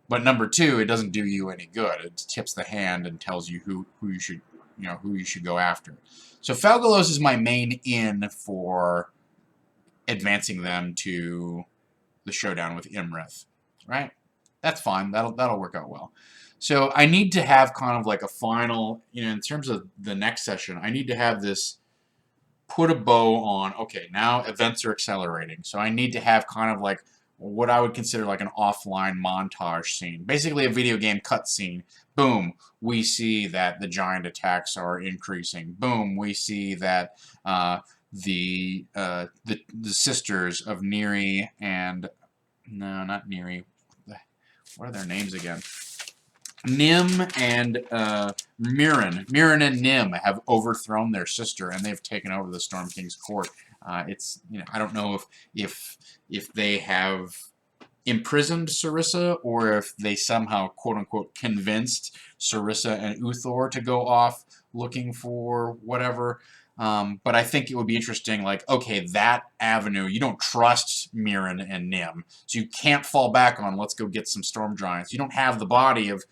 but number 2, it doesn't do you any good. It tips the hand and tells you who you should go after. So Felgalos is my main in for advancing them to the showdown with Imrith, right? That's fine. That'll work out well. So I need to have kind of like a final, in terms of the next session, I need to have this put a bow on, okay, now events are accelerating. So I need to have kind of like what I would consider like an offline montage scene. Basically a video game cutscene. Boom, we see that the giant attacks are increasing. Boom, we see that the sisters of Neri and... No, not Neri. What are their names again? Nim and Mirren and Nim have overthrown their sister, and they've taken over the Storm King's court. It's I don't know if they have imprisoned Sarissa or if they somehow quote unquote convinced Sarissa and Uthor to go off looking for whatever. But I think it would be interesting, like, okay, that avenue, you don't trust Mirren and Nim, so you can't fall back on, let's go get some Storm Giants. You don't have the body of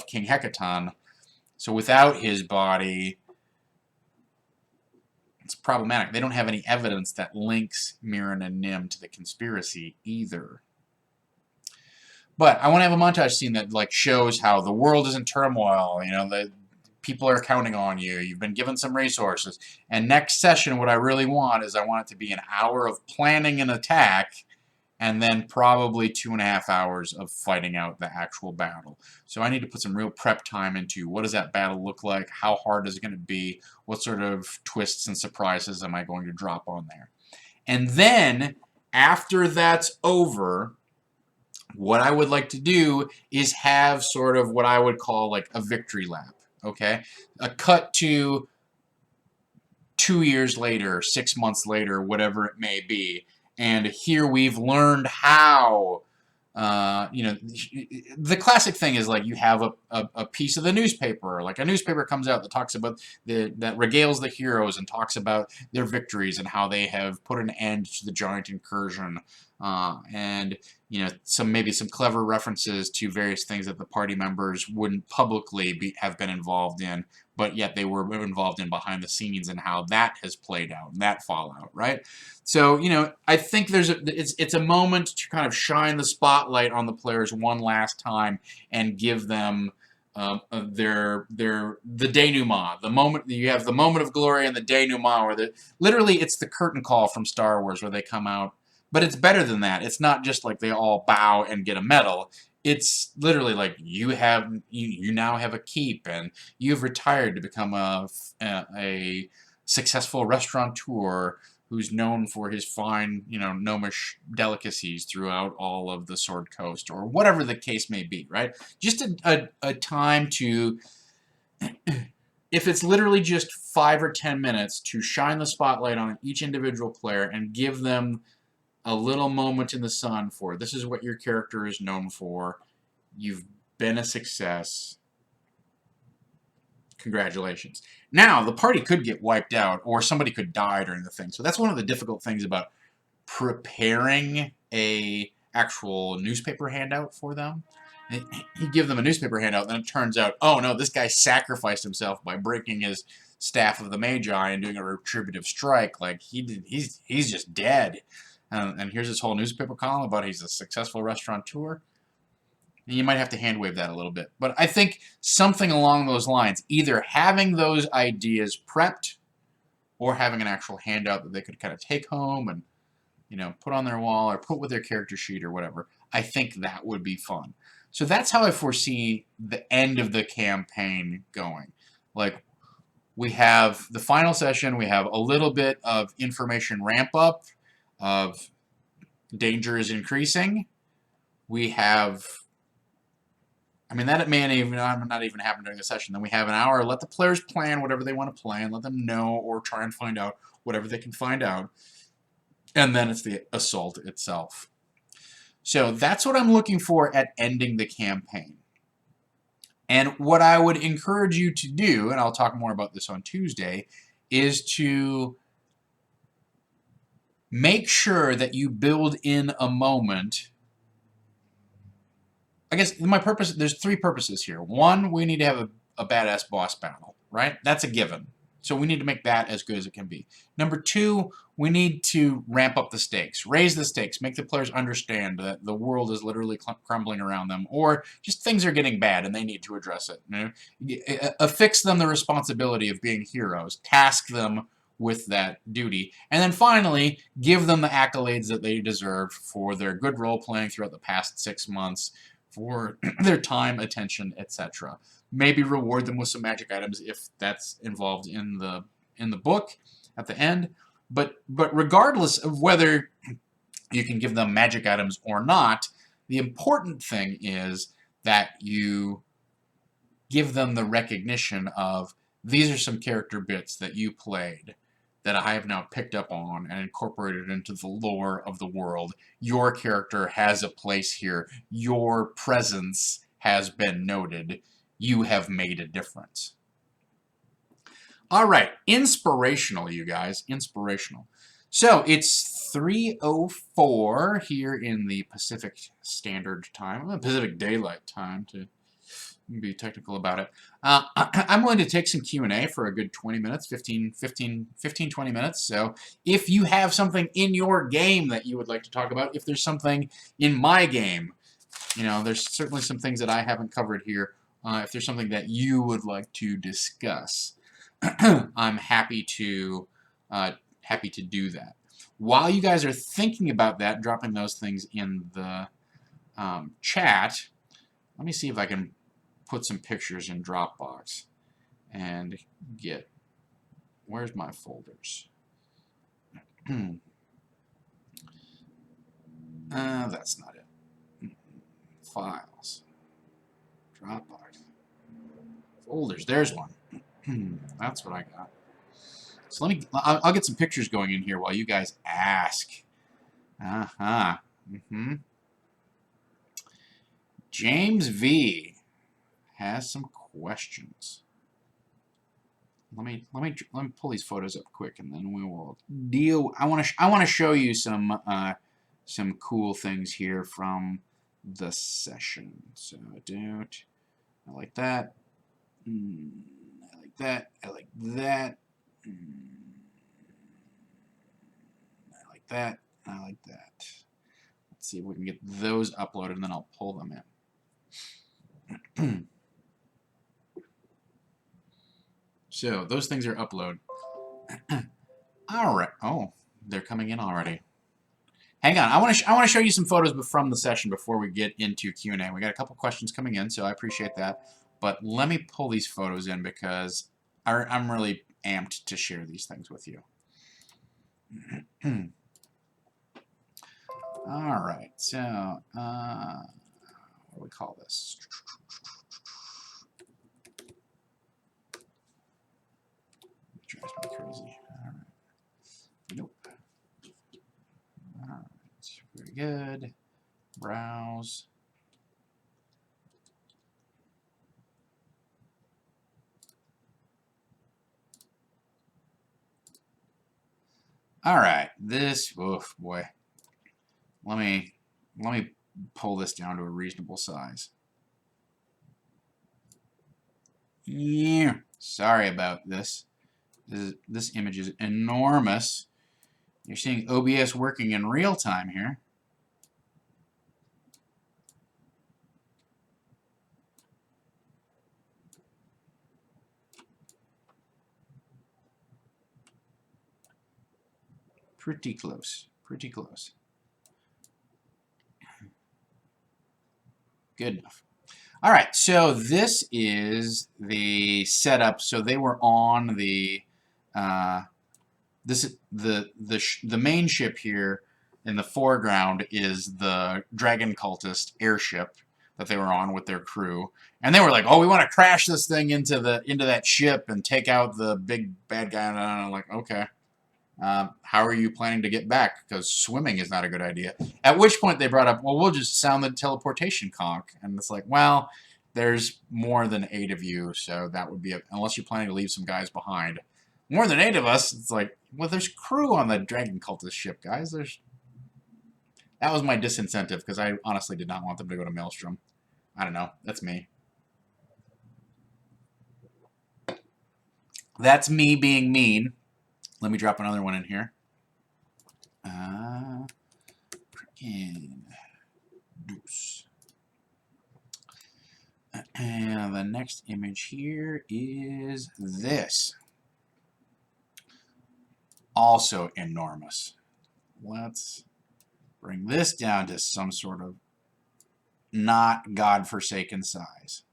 King Hekaton, so without his body, it's problematic. They don't have any evidence that links Mirren and Nim to the conspiracy either. But I want to have a montage scene that, like, shows how the world is in turmoil, the people are counting on you. You've been given some resources. And next session, what I really want is I want it to be an hour of planning an attack and then probably 2.5 hours of fighting out the actual battle. So I need to put some real prep time into what does that battle look like? How hard is it going to be? What sort of twists and surprises am I going to drop on there? And then, after that's over, What I would like to do is have sort of what I would call like a victory lap, okay? A cut to 2 years later, 6 months later, whatever it may be, and here we've learned how. The classic thing is like you have a piece of the newspaper, like a newspaper comes out that talks about that regales the heroes and talks about their victories and how they have put an end to the giant incursion, and maybe some clever references to various things that the party members wouldn't publicly have been involved in, but yet they were involved in behind the scenes, and how that has played out and that fallout, right? So, I think it's a moment to kind of shine the spotlight on the players one last time and give them the denouement, the moment. You have the moment of glory and the denouement, where literally it's the curtain call from Star Wars where they come out. But it's better than that. It's not just like they all bow and get a medal. It's literally like you now have a keep, and you've retired to become a successful restaurateur who's known for his fine, gnomish delicacies throughout all of the Sword Coast, or whatever the case may be, right? Just a time to, if it's literally just 5 or 10 minutes, to shine the spotlight on each individual player and give them a little moment in the sun for, this is what your character is known for. You've been a success. Congratulations. Now, the party could get wiped out, or somebody could die during the thing. So that's one of the difficult things about preparing a actual newspaper handout for them. You give them a newspaper handout, then it turns out, oh no, this guy sacrificed himself by breaking his staff of the Magi and doing a retributive strike. Like he's just dead. And here's this whole newspaper column about he's a successful restaurateur. You might have to hand wave that a little bit. But I think something along those lines, either having those ideas prepped or having an actual handout that they could kind of take home and, put on their wall or put with their character sheet or whatever, I think that would be fun. So that's how I foresee the end of the campaign going. Like, we have the final session, we have a little bit of information ramp up of danger is increasing. We have, that may not even happen during the session. Then we have an hour. Let the players plan whatever they want to plan. Let them know or try and find out whatever they can find out. And then it's the assault itself. So that's what I'm looking for at ending the campaign. And what I would encourage you to do, and I'll talk more about this on Tuesday, is to make sure that you build in a moment. I guess there's 3 purposes here. 1, we need to have a badass boss battle, right? That's a given. So we need to make that as good as it can be. Number 2, we need to ramp up the stakes, raise the stakes, make the players understand that the world is literally crumbling around them, or just things are getting bad and they need to address it. Affix them the responsibility of being heroes, task them with that duty, and then finally give them the accolades that they deserve for their good role playing throughout the past 6 months, for their time, attention, etc. Maybe reward them with some magic items if that's involved in the book at the end. But regardless of whether you can give them magic items or not, the important thing is that you give them the recognition of, these are some character bits that you played that I have now picked up on and incorporated into the lore of the world. Your character has a place here. Your presence has been noted. You have made a difference. All right, inspirational, you guys, inspirational. So it's 3:04 here in the Pacific Standard Time, Pacific Daylight Time to be technical about it. I'm going to take some Q&A for a good 20 minutes, 15, 20 minutes. So if you have something in your game that you would like to talk about, if there's something in my game, there's certainly some things that I haven't covered here. If there's something that you would like to discuss, I'm happy to do that. While you guys are thinking about that, dropping those things in the chat, let me see if I can put some pictures in Dropbox and get, where's my folders? That's not it. files. Dropbox. Folders. There's one. That's what I got. So I'll get some pictures going in here while you guys ask. James V has some questions. Let me pull these photos up quick, and then we will deal. I want to show you some cool things here from the session. So I like that. I like that. I like that. I like that. I like that. Let's see if we can get those uploaded, and then I'll pull them in. So those things are upload. All right. Oh, they're coming in already. Hang on. I want to show you some photos from the session before we get into Q&A. We got a couple questions coming in, so I appreciate that. But let me pull these photos in because I'm really amped to share these things with you. All right. So what do we call this? Drives me crazy. All right. Nope. All right. Very good. Browse. All right. This, oof, boy. Let me pull this down to a reasonable size. Yeah. Sorry about this. This image is enormous. You're seeing OBS working in real time here. Pretty close. Pretty close. Good enough. All right, so this is the setup. So they were on the the main ship here. In the foreground is the Dragon Cultist airship that they were on with their crew, and they were like, "Oh, we want to crash this thing into that ship and take out the big bad guy." And I'm like, "Okay, how are you planning to get back? Because swimming is not a good idea." At which point they brought up, "Well, we'll just sound the teleportation conch," and it's like, well, there's more than 8 of you, so that would be unless you're planning to leave some guys behind. More than 8 of us, it's like, well, there's crew on the Dragon Cultist ship, guys. That was my disincentive, because I honestly did not want them to go to Maelstrom. I don't know. That's me. That's me being mean. Let me drop another one in here. Deuce. And the next image here is this. Also enormous. Let's bring this down to some sort of not godforsaken size.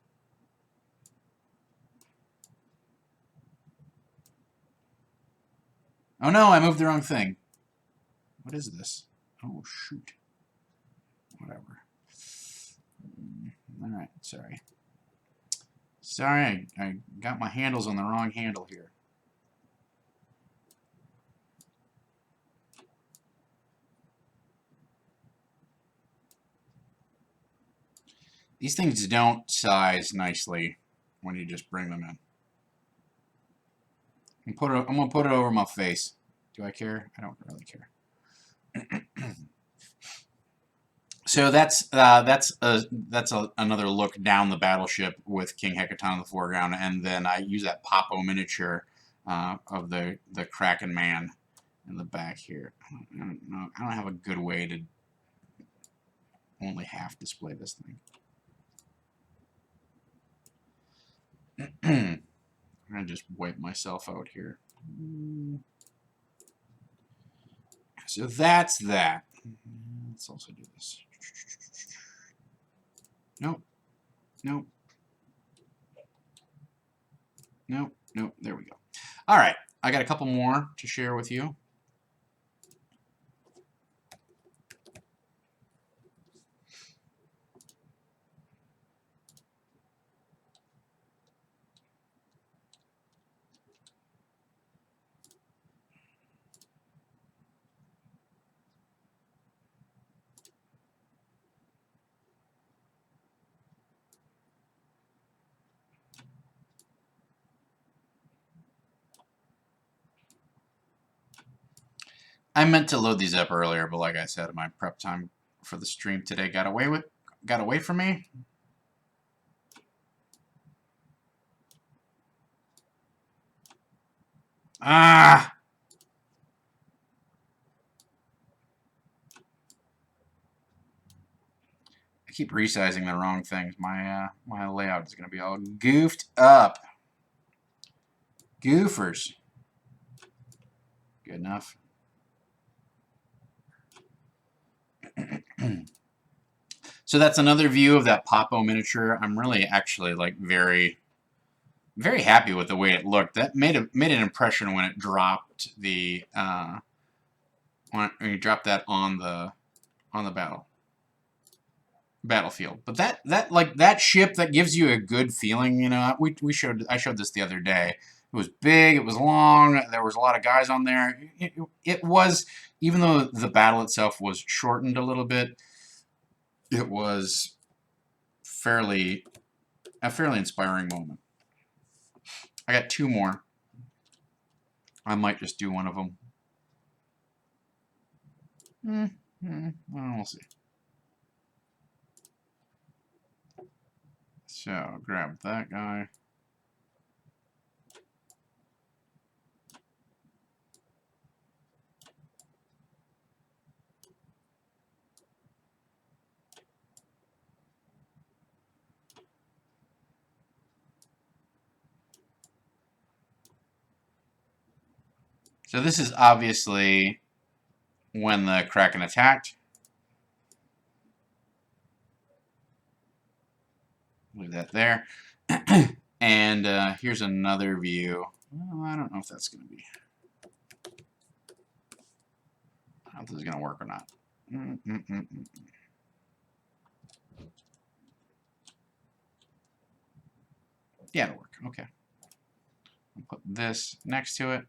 Oh no, I moved the wrong thing. What is this? Oh shoot. Whatever. Alright, sorry. Sorry, I got my handles on the wrong handle here. These things don't size nicely when you just bring them in. I'm gonna put it over my face. Do I care? I don't really care. So that's another look down the battleship with King Hecaton in the foreground, and then I use that Popo miniature of the Kraken Man in the back here. I don't have a good way to only half display this thing. I'm gonna just wipe myself out here. So that's that. Let's also do this. Nope. Nope. Nope. Nope. There we go. All right. I got a couple more to share with you. I meant to load these up earlier, but like I said, my prep time for the stream today got away from me. Ah! I keep resizing the wrong things. My layout is going to be all goofed up. Goofers. Good enough. So that's another view of that Popo miniature. I'm really actually like very happy with the way it looked. That made an impression when it dropped the when you dropped that on the battlefield. But that ship that gives you a good feeling. You know, I showed this the other day. It was big. It was long. There was a lot of guys on there. It was, even though the battle itself was shortened a little bit, it was a fairly inspiring moment. I got two more. I might just do one of them. Well, we'll see. So grab that guy. So this is obviously when the Kraken attacked. Leave that there. And here's another view. Well, I don't know if that's going to be... I don't know if this is going to work or not. Yeah, it'll work. Okay. I'll put this next to it.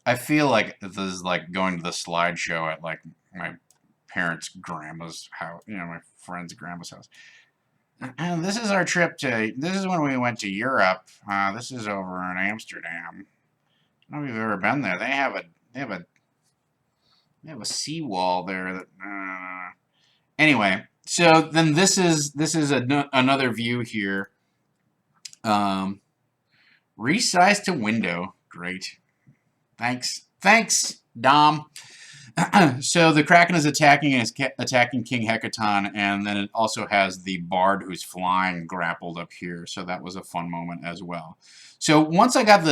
I feel like this is like going to the slideshow at like my parents' grandma's house, you know, my friend's grandma's house. And this is our trip to, this is when we went to Europe. This is over in Amsterdam. I don't know if you've ever been there. They have a seawall there that, anyway, so then this is another view here. Resize to window. Great. Thanks, Dom. So the Kraken is attacking King Hecaton, and then it also has the Bard who's flying grappled up here. So that was a fun moment as well. So once I got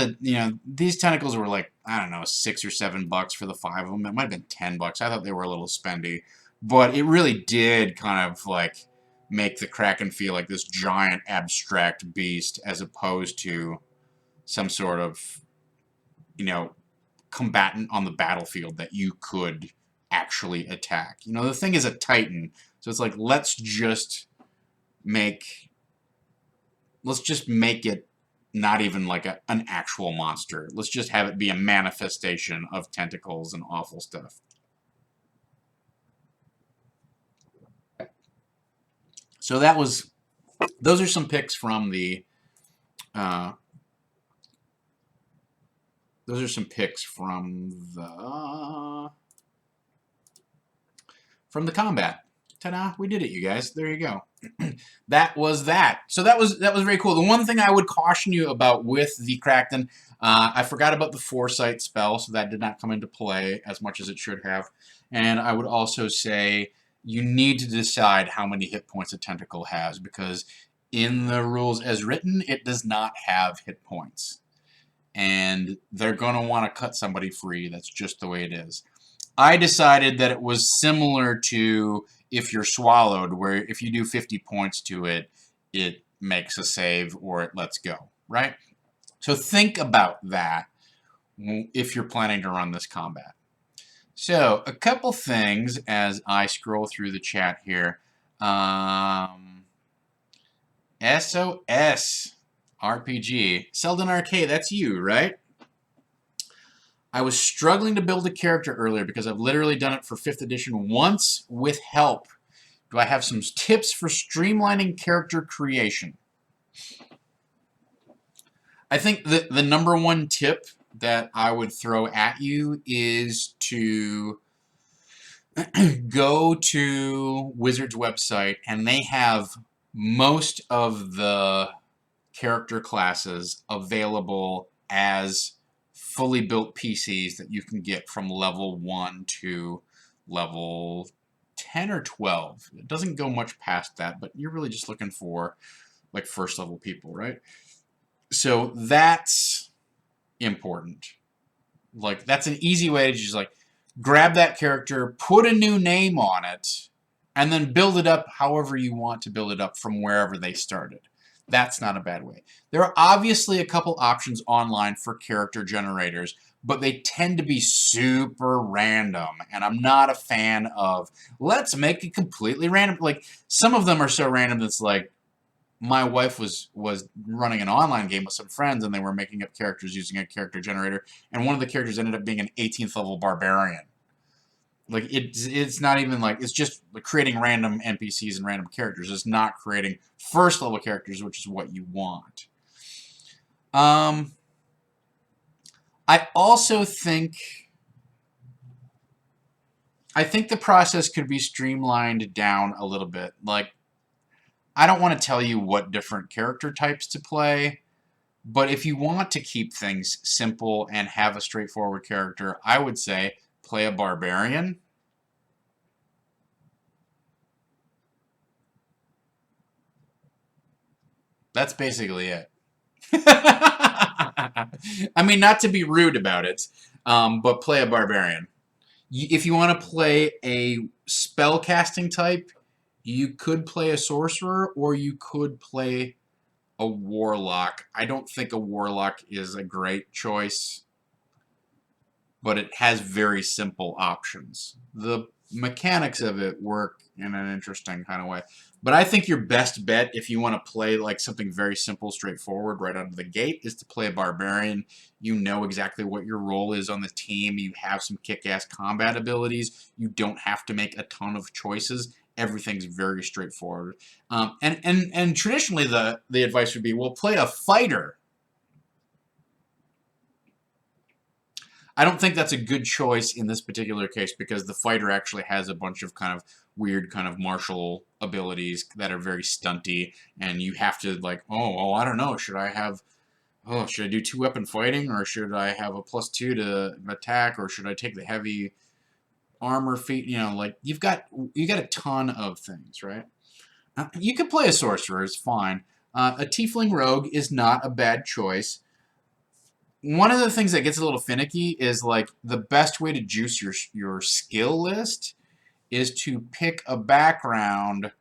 these tentacles were like, I don't know, $6 or $7 for the 5 of them. It might have been $10. I thought they were a little spendy, but it really did kind of like make the Kraken feel like this giant abstract beast as opposed to some sort of, combatant on the battlefield that you could actually attack. The thing is a Titan, so it's like let's just make it not even like an actual monster. Let's just have it be a manifestation of tentacles and awful stuff. So those are some picks from the combat. Ta-da! We did it, you guys. There you go. That was that. So that was very cool. The one thing I would caution you about with the Kraken, I forgot about the Foresight spell, so that did not come into play as much as it should have. And I would also say you need to decide how many hit points a tentacle has, because in the rules as written, it does not have hit points. And they're going to want to cut somebody free. That's just the way it is. I decided that it was similar to if you're swallowed, where if you do 50 points to it, it makes a save or it lets go, right? So think about that if you're planning to run this combat. So a couple things as I scroll through the chat here. SOS RPG. Selden Arcade, that's you, right? I was struggling to build a character earlier because I've literally done it for 5th edition once with help. Do I have some tips for streamlining character creation? I think that the number one tip that I would throw at you is to go to Wizards website, and they have most of the character classes available as fully built PCs that you can get from level 1 to level 10 or 12. It doesn't go much past that, but you're really just looking for like first level people, right? So that's important. Like, that's an easy way to just like grab that character, put a new name on it, and then build it up however you want to build it up from wherever they started. That's not a bad way. There are obviously a couple options online for character generators, but they tend to be super random, and I'm not a fan of, let's make it completely random. Like, some of them are so random that's like, my wife was running an online game with some friends, and they were making up characters using a character generator, and one of the characters ended up being an 18th level barbarian. Like, it's not even like, it's just creating random NPCs and random characters. It's not creating first level characters, which is what you want. I also think the process could be streamlined down a little bit. Like, I don't want to tell you what different character types to play, but if you want to keep things simple and have a straightforward character, I would say play a barbarian. That's basically it. I mean, not to be rude about it, but play a barbarian. If you want to play a spell casting type, you could play a sorcerer, or you could play a warlock. I don't think a warlock is a great choice, but it has very simple options. The mechanics of it work in an interesting kind of way. But I think your best bet, if you want to play like something very simple, straightforward right out of the gate, is to play a barbarian. You know exactly what your role is on the team. You have some kick-ass combat abilities. You don't have to make a ton of choices. Everything's very straightforward. And traditionally, the advice would be, well, play a fighter. I don't think that's a good choice in this particular case, because the fighter actually has a bunch of kind of weird kind of martial abilities that are very stunty, and you have to like, I don't know, should I do two-weapon fighting, or should I have a +2 to attack, or should I take the heavy armor feat? You know, like, you got a ton of things, right? You could play a sorcerer, it's fine. A tiefling rogue is not a bad choice. One of the things that gets a little finicky is like the best way to juice your skill list is to pick a background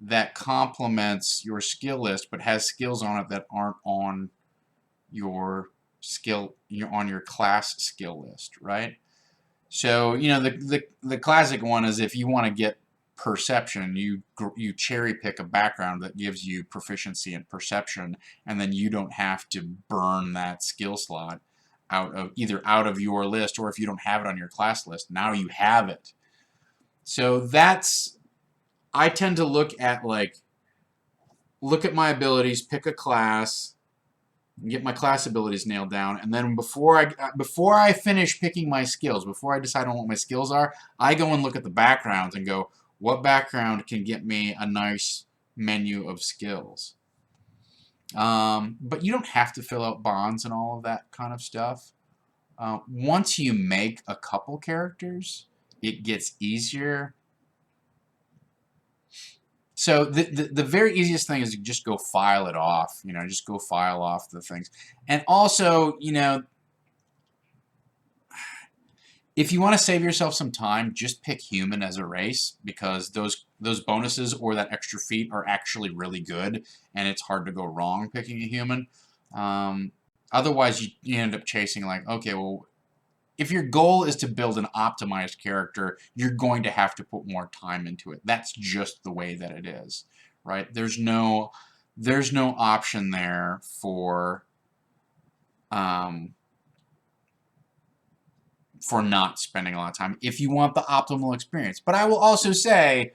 that complements your skill list but has skills on it that aren't on your on your class skill list, right? So, you know, the classic one is, if you want to get perception, you cherry pick a background that gives you proficiency in perception, and then you don't have to burn that skill slot either out of your list, or if you don't have it on your class list, now you have it. So I tend to look at my abilities, pick a class, get my class abilities nailed down, and then before I finish picking my skills, before I decide on what my skills are, I go and look at the backgrounds and go, what background can get me a nice menu of skills? But you don't have to fill out bonds and all of that kind of stuff. Once you make a couple characters, it gets easier. So the very easiest thing is to just go file it off. You know, just go file off the things. And also, you know, if you want to save yourself some time, just pick human as a race, because those bonuses or that extra feat are actually really good, and it's hard to go wrong picking a human. Otherwise, you end up chasing like, okay, well, if your goal is to build an optimized character, you're going to have to put more time into it. That's just the way that it is, right? There's no option there for not spending a lot of time if you want the optimal experience. But I will also say,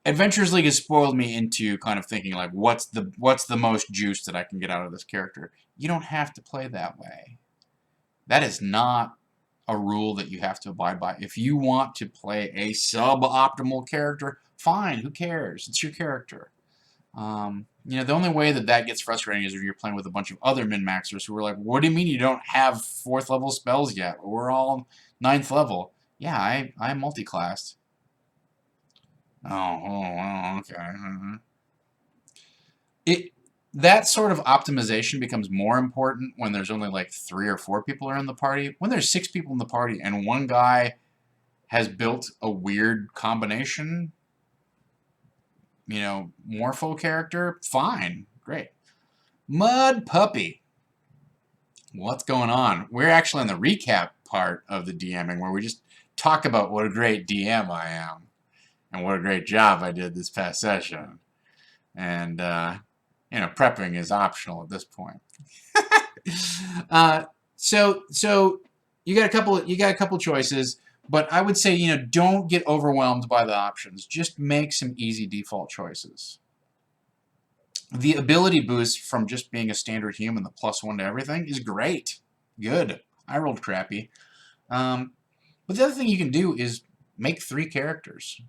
Adventures League has spoiled me into kind of thinking like, what's the most juice that I can get out of this character? You don't have to play that way. That is not a rule that you have to abide by. If you want to play a suboptimal character, fine. Who cares? It's your character. The only way that gets frustrating is if you're playing with a bunch of other min-maxers who are like, what do you mean you don't have 4th level spells yet? We're all 9th level. Yeah, I'm multi-classed. Oh, okay. It That sort of optimization becomes more important when there's only like 3 or 4 people are in the party. When there's 6 people in the party and one guy has built a weird combination, morpho character, fine, great. Mud Puppy. What's going on? We're actually in the recap part of the DMing where we just talk about what a great DM I am and what a great job I did this past session. And, prepping is optional at this point. So you got a couple choices, but I would say, don't get overwhelmed by the options. Just make some easy default choices. The ability boost from just being a standard human, the +1 to everything, is great. Good. I rolled crappy. But the other thing you can do is make 3 characters.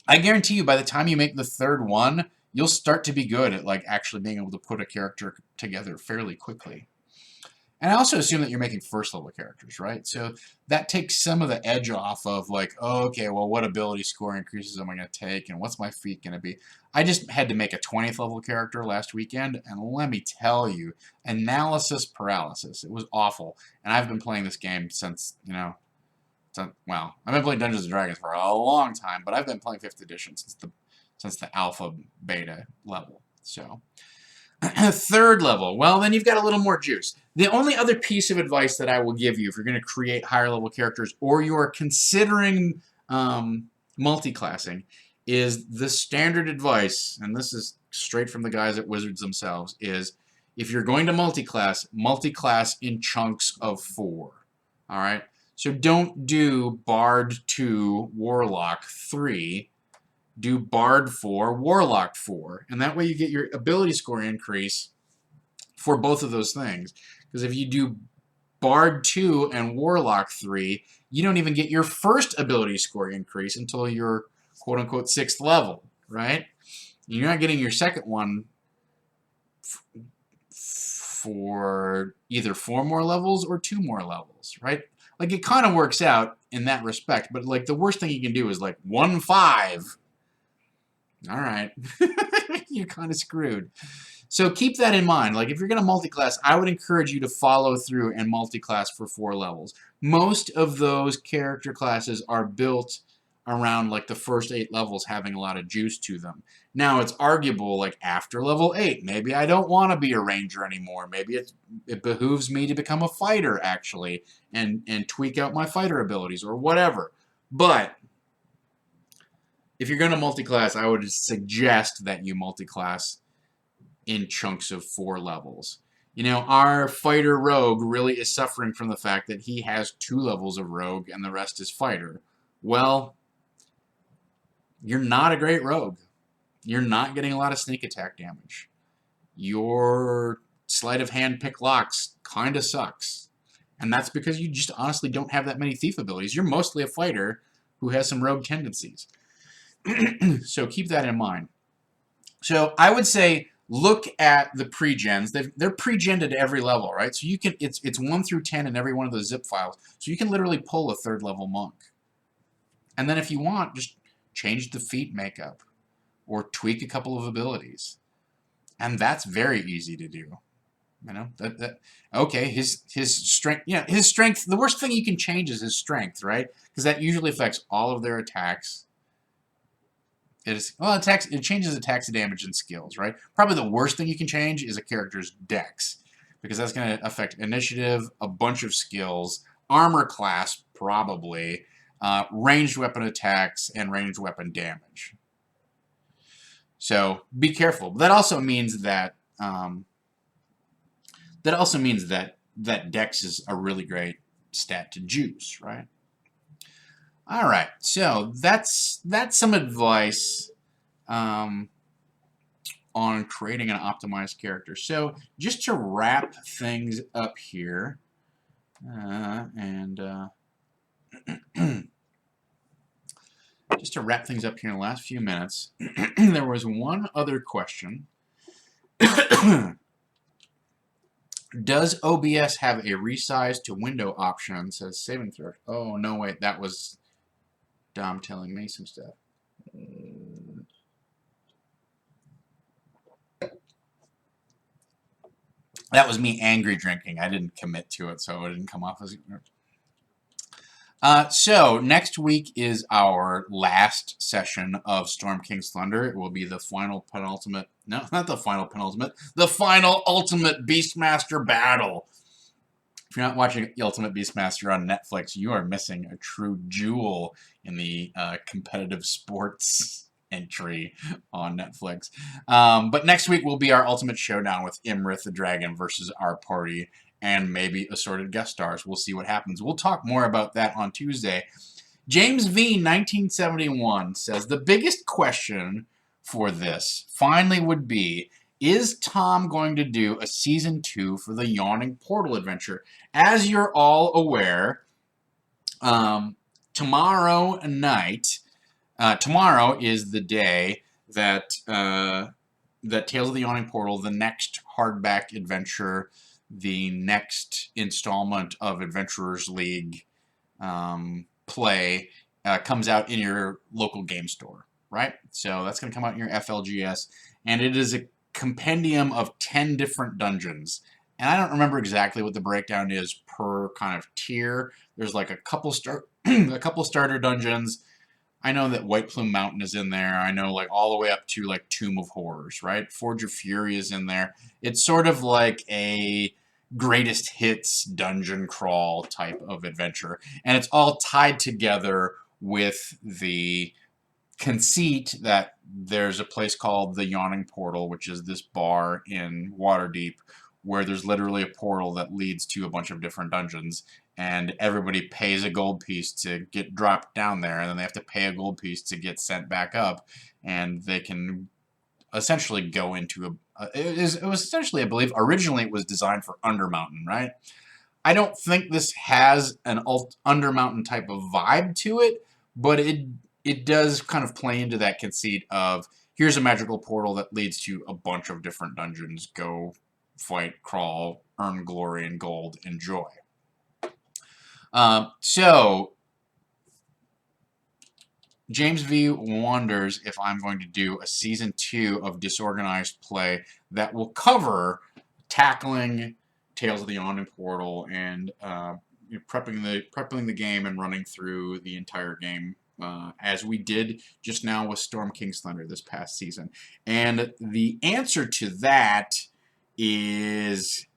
I guarantee you by the time you make the 3rd one, you'll start to be good at like actually being able to put a character together fairly quickly. And I also assume that you're making 1st level characters, right? So that takes some of the edge off of like, oh, okay, well, what ability score increases am I going to take, and what's my feat going to be? I just had to make a 20th level character last weekend, and let me tell you, analysis paralysis. It was awful. And I've been playing this game since, well, I've been playing Dungeons and Dragons for a long time, but I've been playing 5th edition since the alpha beta level. So 3rd level, well, then you've got a little more juice. The only other piece of advice that I will give you if you're going to create higher level characters or you're considering multi-classing is the standard advice, and this is straight from the guys at Wizards themselves, is if you're going to multi-class in chunks of 4. All right? So don't do Bard 2, Warlock 3. Do Bard 4, Warlock 4. And that way you get your ability score increase for both of those things. Because if you do Bard 2 and Warlock 3, you don't even get your first ability score increase until you're quote-unquote 6th level, right? You're not getting your second one for either 4 more levels or 2 more levels, right? Like, it kind of works out in that respect, but like the worst thing you can do is like 1-5. All right. You're kind of screwed. So keep that in mind. Like, if you're going to multi-class, I would encourage you to follow through and multi-class for 4 levels. Most of those character classes are built around like the first 8 levels having a lot of juice to them. Now, it's arguable, like after level 8, maybe I don't want to be a ranger anymore. Maybe it behooves me to become a fighter, actually, and tweak out my fighter abilities or whatever. But if you're going to multi-class, I would suggest that you multi-class in chunks of 4 levels. Our fighter rogue really is suffering from the fact that he has 2 levels of rogue and the rest is fighter. Well, you're not a great rogue. You're not getting a lot of sneak attack damage. Your sleight of hand pick locks kind of sucks. And that's because you just honestly don't have that many thief abilities. You're mostly a fighter who has some rogue tendencies. So keep that in mind. So I would say look at the pre-gens. They're pre-gened at every level, right? So you can it's 1 through 10 in every one of those zip files. So you can literally pull a 3rd level monk. And then if you want, just change the feat makeup or tweak a couple of abilities. And that's very easy to do. Okay, his strength, his strength, the worst thing you can change is his strength, right? Because that usually affects all of their attacks. It changes attacks, damage, and skills, right? Probably the worst thing you can change is a character's dex, because that's going to affect initiative, a bunch of skills, armor class, probably, ranged weapon attacks, and ranged weapon damage. So be careful. But that also means that that dex is a really great stat to juice, right? All right, so that's some advice um, on creating an optimized character. So just to wrap things up here, and just to wrap things up here in the last few minutes, there was one other question. Does OBS have a resize to window option? Says saving throw. Oh, no, wait, that was Dom telling me some stuff. That was me angry drinking. I didn't commit to it, so it didn't come off as... So next week is our last session of Storm King's Thunder. It will be the final penultimate, no, not the final penultimate, the final ultimate Beastmaster battle. If you're not watching Ultimate Beastmaster on Netflix, you are missing a true jewel in the competitive sports entry on Netflix. But next week will be our Ultimate Showdown with Imrith the Dragon versus our party, and maybe assorted guest stars. We'll see what happens. We'll talk more about that on Tuesday. James V. 1971 says, the biggest question for this finally would be, is Tom going to do a Season 2 for the Yawning Portal adventure? As you're all aware, tomorrow night, tomorrow is the day that that Tales of the Yawning Portal, the next hardback adventure, the next installment of Adventurers League play comes out in your local game store, right? So that's going to come out in your FLGS, and it is a compendium of 10 different dungeons. And I don't remember exactly what the breakdown is per kind of tier. There's like a couple starter dungeons. I know that White Plume Mountain is in there. I know like all the way up to like Tomb of Horrors, right? Forge of Fury is in there. It's sort of like a greatest hits dungeon crawl type of adventure. And it's all tied together with the conceit that there's a place called the Yawning Portal, which is this bar in Waterdeep where there's literally a portal that leads to a bunch of different dungeons, and everybody pays a gold piece to get dropped down there, and then they have to pay a gold piece to get sent back up, and they can essentially go into it was essentially, I believe, originally it was designed for Undermountain, right? I don't think this has an Undermountain type of vibe to it, but it does kind of play into that conceit of, here's a magical portal that leads to a bunch of different dungeons. Go fight, crawl, earn glory and gold, enjoy. So James V wonders if I'm going to do a Season 2 of Disorganized play that will cover tackling Tales of the Yawning Portal and prepping the game and running through the entire game, as we did just now with Storm King's Thunder this past season. And the answer to that is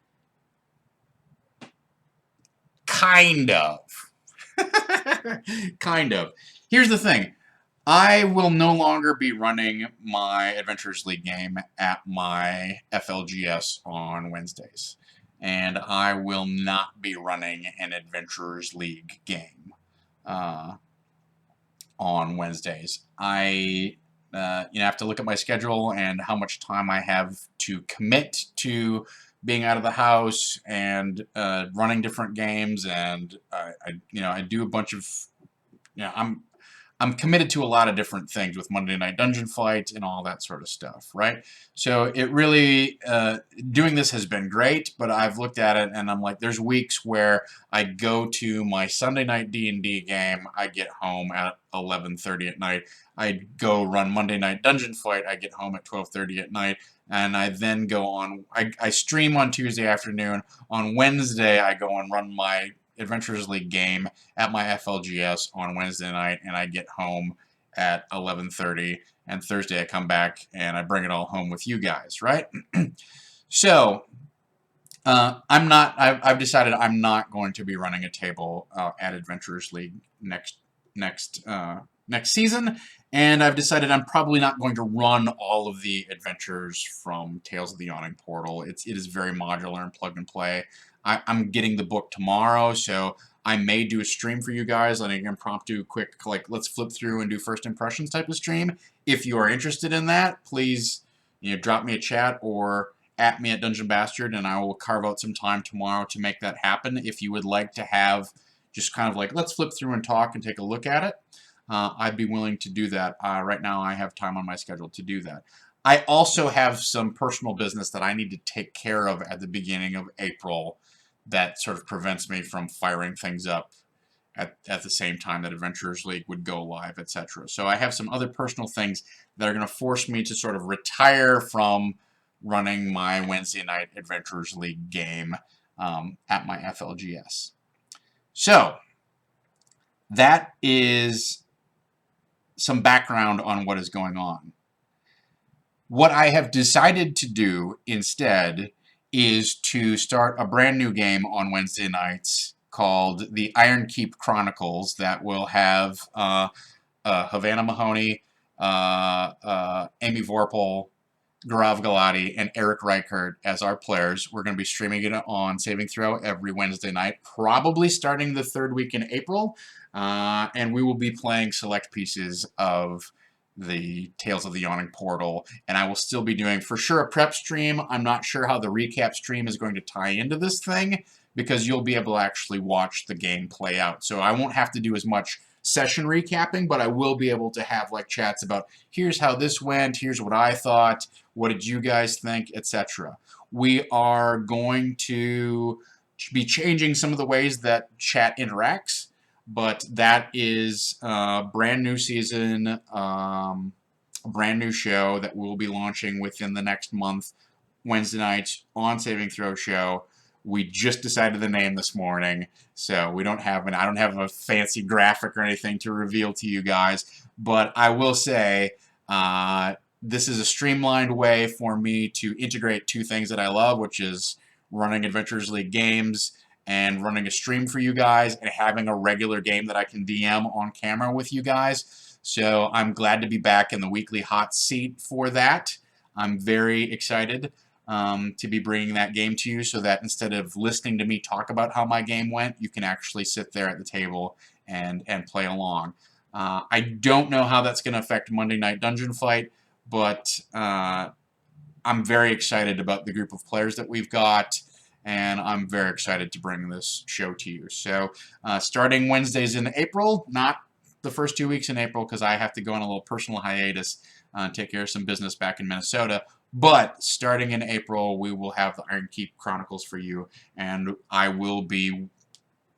kind of. Kind of. Here's the thing. I will no longer be running my Adventurers League game at my FLGS on Wednesdays. And I will not be running an Adventurers League game on Wednesdays. I have to look at my schedule and how much time I have to commit to being out of the house and running different games, and I do a bunch of, I'm committed to a lot of different things with Monday Night Dungeon Fight and all that sort of stuff, right? So it really, doing this has been great, but I've looked at it and I'm like, there's weeks where I go to my Sunday night D&D game, I get home at 11:30 at night. I go run Monday Night Dungeon Fight, I get home at 12:30 at night, and I then go on, I stream on Tuesday afternoon. On Wednesday, I go and run my Adventurers League game at my FLGS on Wednesday night, and I get home at 11:30, and Thursday I come back and I bring it all home with you guys, right? So I've decided I'm not going to be running a table at Adventurers League next season, and I've decided I'm probably not going to run all of the adventures from Tales of the Yawning Portal. It is very modular and plug and play. I'm getting the book tomorrow, so I may do a stream for you guys, like an impromptu, quick, like let's flip through and do first impressions type of stream. If you are interested in that, please, drop me a chat or at me at Dungeon Bastard, and I will carve out some time tomorrow to make that happen. If you would like to have just kind of like let's flip through and talk and take a look at it, I'd be willing to do that. Right now, I have time on my schedule to do that. I also have some personal business that I need to take care of at the beginning of April that sort of prevents me from firing things up at the same time that Adventurers League would go live, etc. So I have some other personal things that are going to force me to sort of retire from running my Wednesday night Adventurers League game at my FLGS. So that is some background on what is going on. What I have decided to do instead is to start a brand new game on Wednesday nights called the Iron Keep Chronicles that will have Havana Mahoney, Amy Vorpal, Gaurav Galati, and Eric Reichert as our players. We're going to be streaming it on Saving Throw every Wednesday night, probably starting the third week in April, and we will be playing select pieces of the Tales of the Yawning Portal, and I will still be doing, for sure, a prep stream. I'm not sure how the recap stream is going to tie into this thing, because you'll be able to actually watch the game play out. So I won't have to do as much session recapping, but I will be able to have like chats about, here's how this went, here's what I thought, what did you guys think, etc. We are going to be changing some of the ways that chat interacts, but that is a brand new season, a brand new show that we'll be launching within the next month, Wednesday nights on Saving Throw Show. We just decided the name this morning, so I don't have a fancy graphic or anything to reveal to you guys, but I will say this is a streamlined way for me to integrate two things that I love, which is running Adventurers League games and running a stream for you guys and having a regular game that I can DM on camera with you guys. So I'm glad to be back in the weekly hot seat for that. I'm very excited to be bringing that game to you so that instead of listening to me talk about how my game went, you can actually sit there at the table and play along. I don't know how that's going to affect Monday Night Dungeon Fight, but I'm very excited about the group of players that we've got, and I'm very excited to bring this show to you. So starting Wednesdays in April, not the first 2 weeks in April because I have to go on a little personal hiatus, take care of some business back in Minnesota. But starting in April, we will have the Iron Keep Chronicles for you, and I will be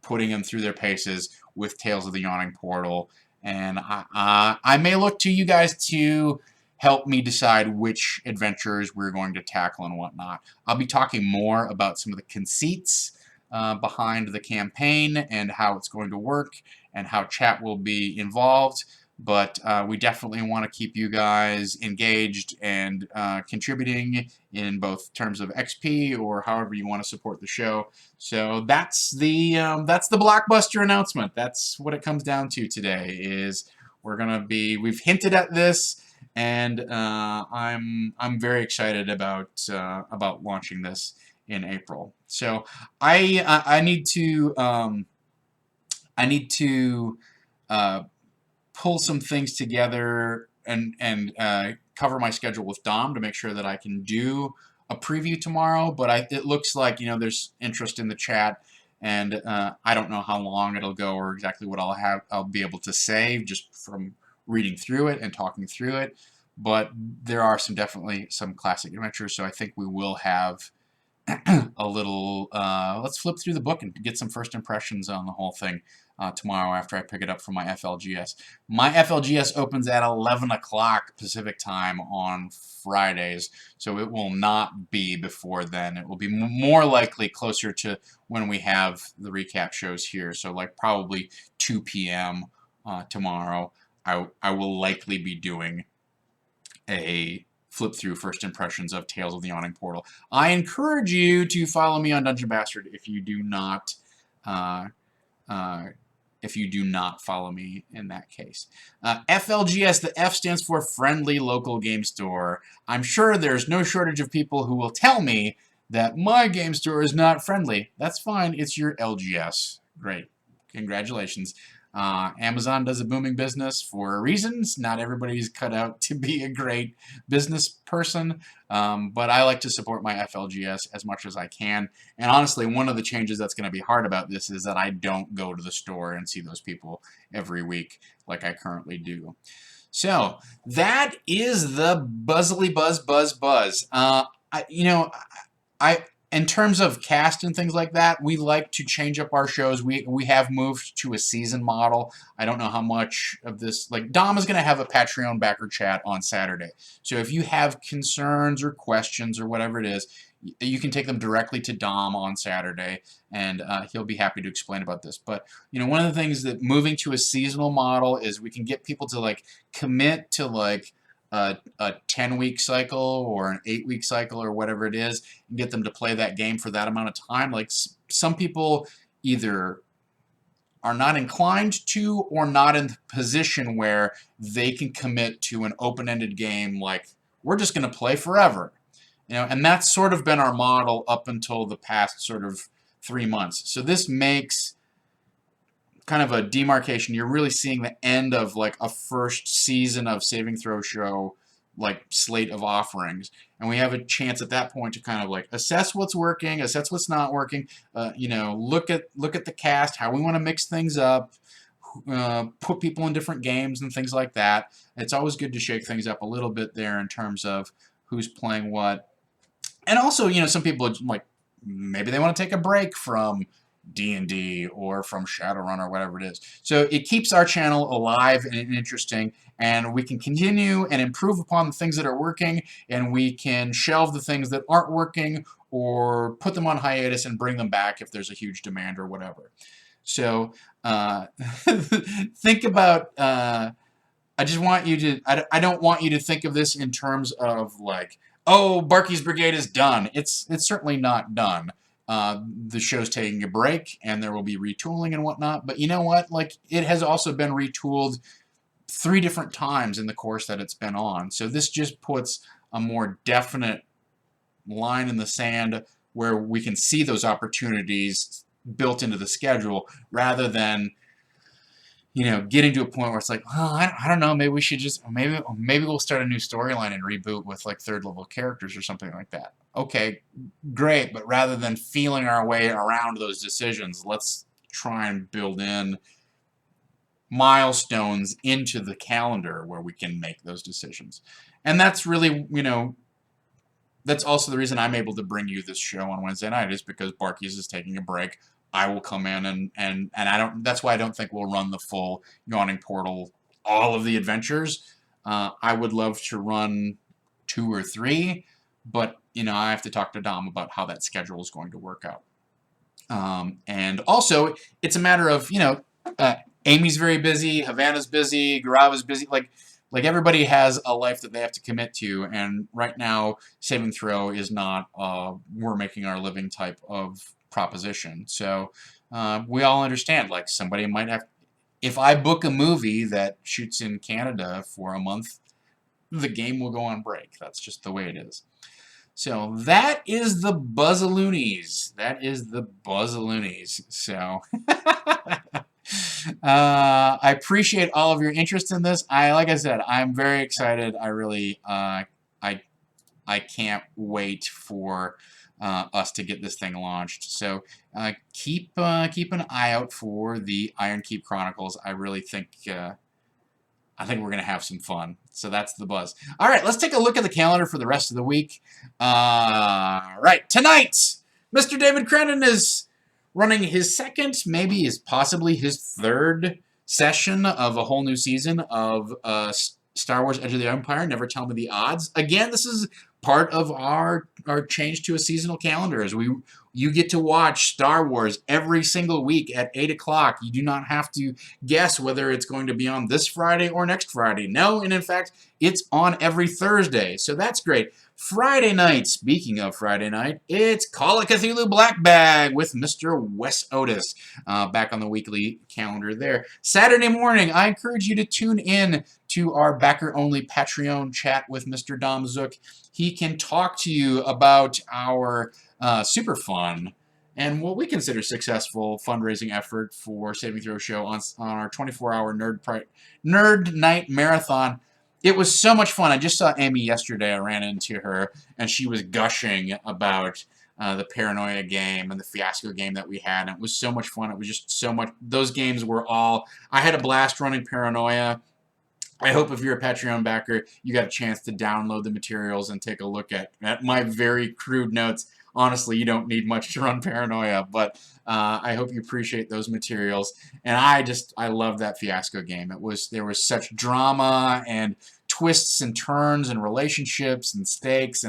putting them through their paces with Tales of the Yawning Portal. And I may look to you guys to help me decide which adventures we're going to tackle and whatnot. I'll be talking more about some of the conceits behind the campaign and how it's going to work and how chat will be involved. But we definitely want to keep you guys engaged and contributing in both terms of XP or however you want to support the show. So that's the blockbuster announcement. That's what it comes down to today. Is we've hinted at this, and I'm very excited about launching this in April. So I need to pull some things together and cover my schedule with Dom to make sure that I can do a preview tomorrow. But it looks like there's interest in the chat, and I don't know how long it'll go or exactly what I'll be able to say just from reading through it and talking through it. But there are definitely some classic adventures, so I think we will have a little. Let's flip through the book and get some first impressions on the whole thing tomorrow after I pick it up from my FLGS. My FLGS opens at 11 o'clock Pacific time on Fridays, so it will not be before then. It will be more likely closer to when we have the recap shows here, so like probably 2 p.m. Tomorrow. I will likely be doing a flip through first impressions of Tales of the Yawning Portal. I encourage you to follow me on Dungeon Bastard if you do not follow me in that case. FLGS, the F stands for Friendly Local Game Store. I'm sure there's no shortage of people who will tell me that my game store is not friendly. That's fine. It's your LGS. Great. Congratulations. Amazon does a booming business for reasons. Not everybody's cut out to be a great business person, but I like to support my FLGS as much as I can. And honestly, one of the changes that's going to be hard about this is that I don't go to the store and see those people every week like I currently do. So that is the Buzzily Buzz Buzz Buzz. I in terms of cast and things like that, we like to change up our shows. We have moved to a season model. I don't know how much of this, like Dom is going to have a Patreon backer chat on Saturday. So if you have concerns or questions or whatever it is, you can take them directly to Dom on Saturday, and he'll be happy to explain about this. But one of the things that moving to a seasonal model is we can get people to like commit to like a 10-week cycle or an 8-week cycle or whatever it is, and get them to play that game for that amount of time. Like some people either are not inclined to or not in the position where they can commit to an open-ended game like we're just going to play forever. And that's sort of been our model up until the past sort of 3 months. So this makes kind of a demarcation. You're really seeing the end of like a first season of Saving Throw Show like slate of offerings, and we have a chance at that point to kind of like assess what's working, assess what's not working, look at the cast, how we want to mix things up, put people in different games and things like that. It's always good to shake things up a little bit there in terms of who's playing what. And also, some people like maybe they want to take a break from D&D or from Shadowrun or whatever it is. So it keeps our channel alive and interesting, and we can continue and improve upon the things that are working, and we can shelve the things that aren't working or put them on hiatus and bring them back if there's a huge demand or whatever. So think about, I just want you to, I don't want you to think of this in terms of like, oh, Barky's Brigade is done. It's certainly not done. The show's taking a break, and there will be retooling and whatnot. But you know what? Like, it has also been retooled 3 different times in the course that it's been on. So this just puts a more definite line in the sand where we can see those opportunities built into the schedule rather than getting to a point where it's like, well, I don't know, maybe we should just, maybe we'll start a new storyline and reboot with like 3rd level characters or something like that. Okay, great, but rather than feeling our way around those decisions, let's try and build in milestones into the calendar where we can make those decisions. And that's really, that's also the reason I'm able to bring you this show on Wednesday night, is because Barky's is taking a break. I will come in and I don't. That's why I don't think we'll run the full Yawning Portal, all of the adventures. I would love to run 2 or 3, but I have to talk to Dom about how that schedule is going to work out. And also, it's a matter of Amy's very busy, Havana's busy, Garava's busy. Like everybody has a life that they have to commit to, and right now, Save and Throw is not we're making our living type of proposition. So we all understand, like, somebody might have, if I book a movie that shoots in Canada for a month, the game will go on break. That's just the way it is. So that is the Buzzaloonies. That is the Buzzaloonies. So I appreciate all of your interest in this. Like I said, I'm very excited. I really, I can't wait for us to get this thing launched. So keep an eye out for the Iron Keep Chronicles. I really think we're going to have some fun. So that's the buzz. All right, let's take a look at the calendar for the rest of the week. Right, tonight, Mr. David Crennan is running his second, maybe is possibly his 3rd session of a whole new season of Star Wars Edge of the Empire. Never Tell Me the Odds. Again, this is part of our change to a seasonal calendar, as you get to watch Star Wars every single week at 8 o'clock. You do not have to guess whether it's going to be on this Friday or next Friday. No, and in fact, it's on every Thursday, so that's great. Friday night, speaking of Friday night, it's Call of Cthulhu Black Bag with Mr. Wes Otis, back on the weekly calendar there. Saturday morning, I encourage you to tune in to our backer-only Patreon chat with Mr. Dom Zook. He can talk to you about our super fun and what we consider successful fundraising effort for Saving Throw Show on our 24-hour Nerd Night Marathon. It was so much fun. I just saw Amy yesterday. I ran into her, and she was gushing about the Paranoia game and the Fiasco game that we had. And it was so much fun. It was just so much. Those games were all. I had a blast running Paranoia. I hope if you're a Patreon backer, you got a chance to download the materials and take a look at my very crude notes. Honestly, you don't need much to run Paranoia, but I hope you appreciate those materials. And I love that Fiasco game. There was such drama and twists and turns and relationships and stakes,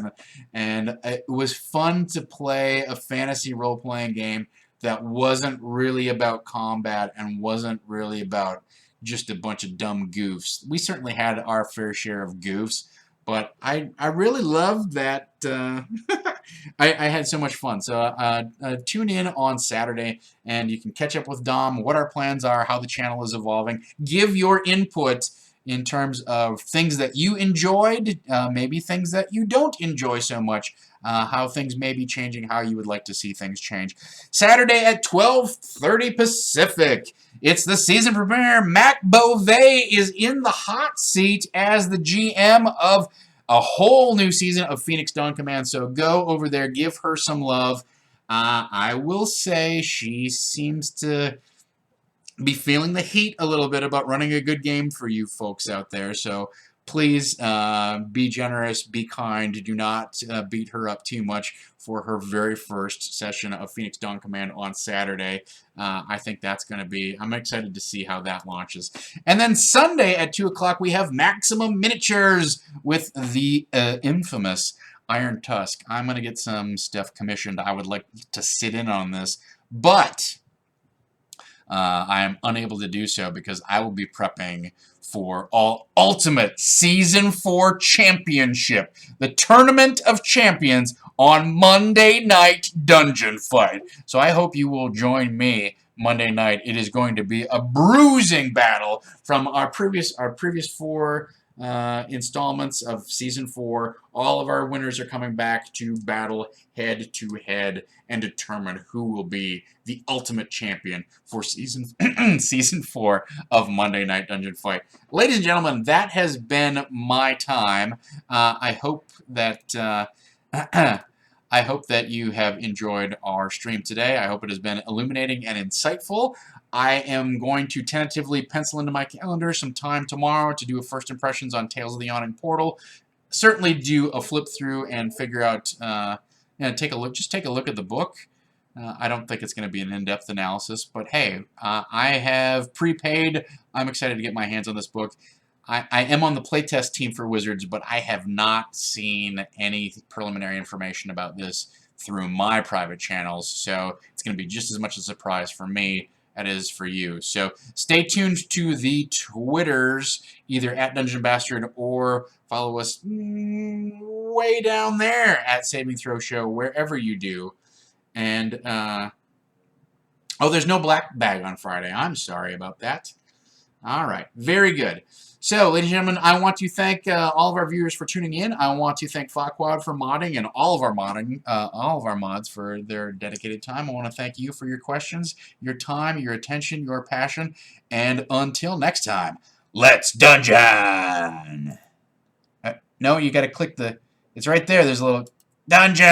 and it was fun to play a fantasy role-playing game that wasn't really about combat and wasn't really about just a bunch of dumb goofs. We certainly had our fair share of goofs, but I really loved that. I had so much fun. So tune in on Saturday, and you can catch up with Dom, what our plans are, how the channel is evolving. Give your input in terms of things that you enjoyed, maybe things that you don't enjoy so much, how things may be changing, how you would like to see things change. Saturday at 12:30 Pacific. It's the season premiere. Mac Beauvais is in the hot seat as the GM of a whole new season of Phoenix Dawn Command. So go over there, give her some love. I will say she seems to be feeling the heat a little bit about running a good game for you folks out there. So please be generous, be kind. Do not beat her up too much for her very first session of Phoenix Dawn Command on Saturday. I think that's going to be, I'm excited to see how that launches. And then Sunday at 2 o'clock, we have Maximum Miniatures with the infamous Iron Tusk. I'm going to get some stuff commissioned. I would like to sit in on this, but I am unable to do so because I will be prepping for Ultimate Season 4 Championship, the Tournament of Champions on Monday Night Dungeon Fight. So I hope you will join me Monday night. It is going to be a bruising battle from our previous 4 installments of Season 4. All of our winners are coming back to battle head-to-head and determine who will be the ultimate champion for Season 4 of Monday Night Dungeon Fight. Ladies and gentlemen, that has been my time. I hope that I hope that you have enjoyed our stream today. I hope it has been illuminating and insightful. I am going to tentatively pencil into my calendar some time tomorrow to do a first impressions on Tales of the Yawning Portal. Certainly do a flip through and figure out, take a look. Just take a look at the book. I don't think it's going to be an in-depth analysis, but hey, I have prepaid. I'm excited to get my hands on this book. I am on the playtest team for Wizards, but I have not seen any preliminary information about this through my private channels, so it's going to be just as much a surprise for me as it is for you. So stay tuned to the Twitters, either at Dungeon Bastard or follow us way down there at Saving Throw Show, wherever you do. And, oh, there's no black bag on Friday. I'm sorry about that. All right, very good. So, ladies and gentlemen, I want to thank all of our viewers for tuning in. I want to thank Fawquad for modding and all of our mods for their dedicated time. I want to thank you for your questions, your time, your attention, your passion, and until next time, let's dungeon. No, you got to click the. It's right there. There's a little dungeon.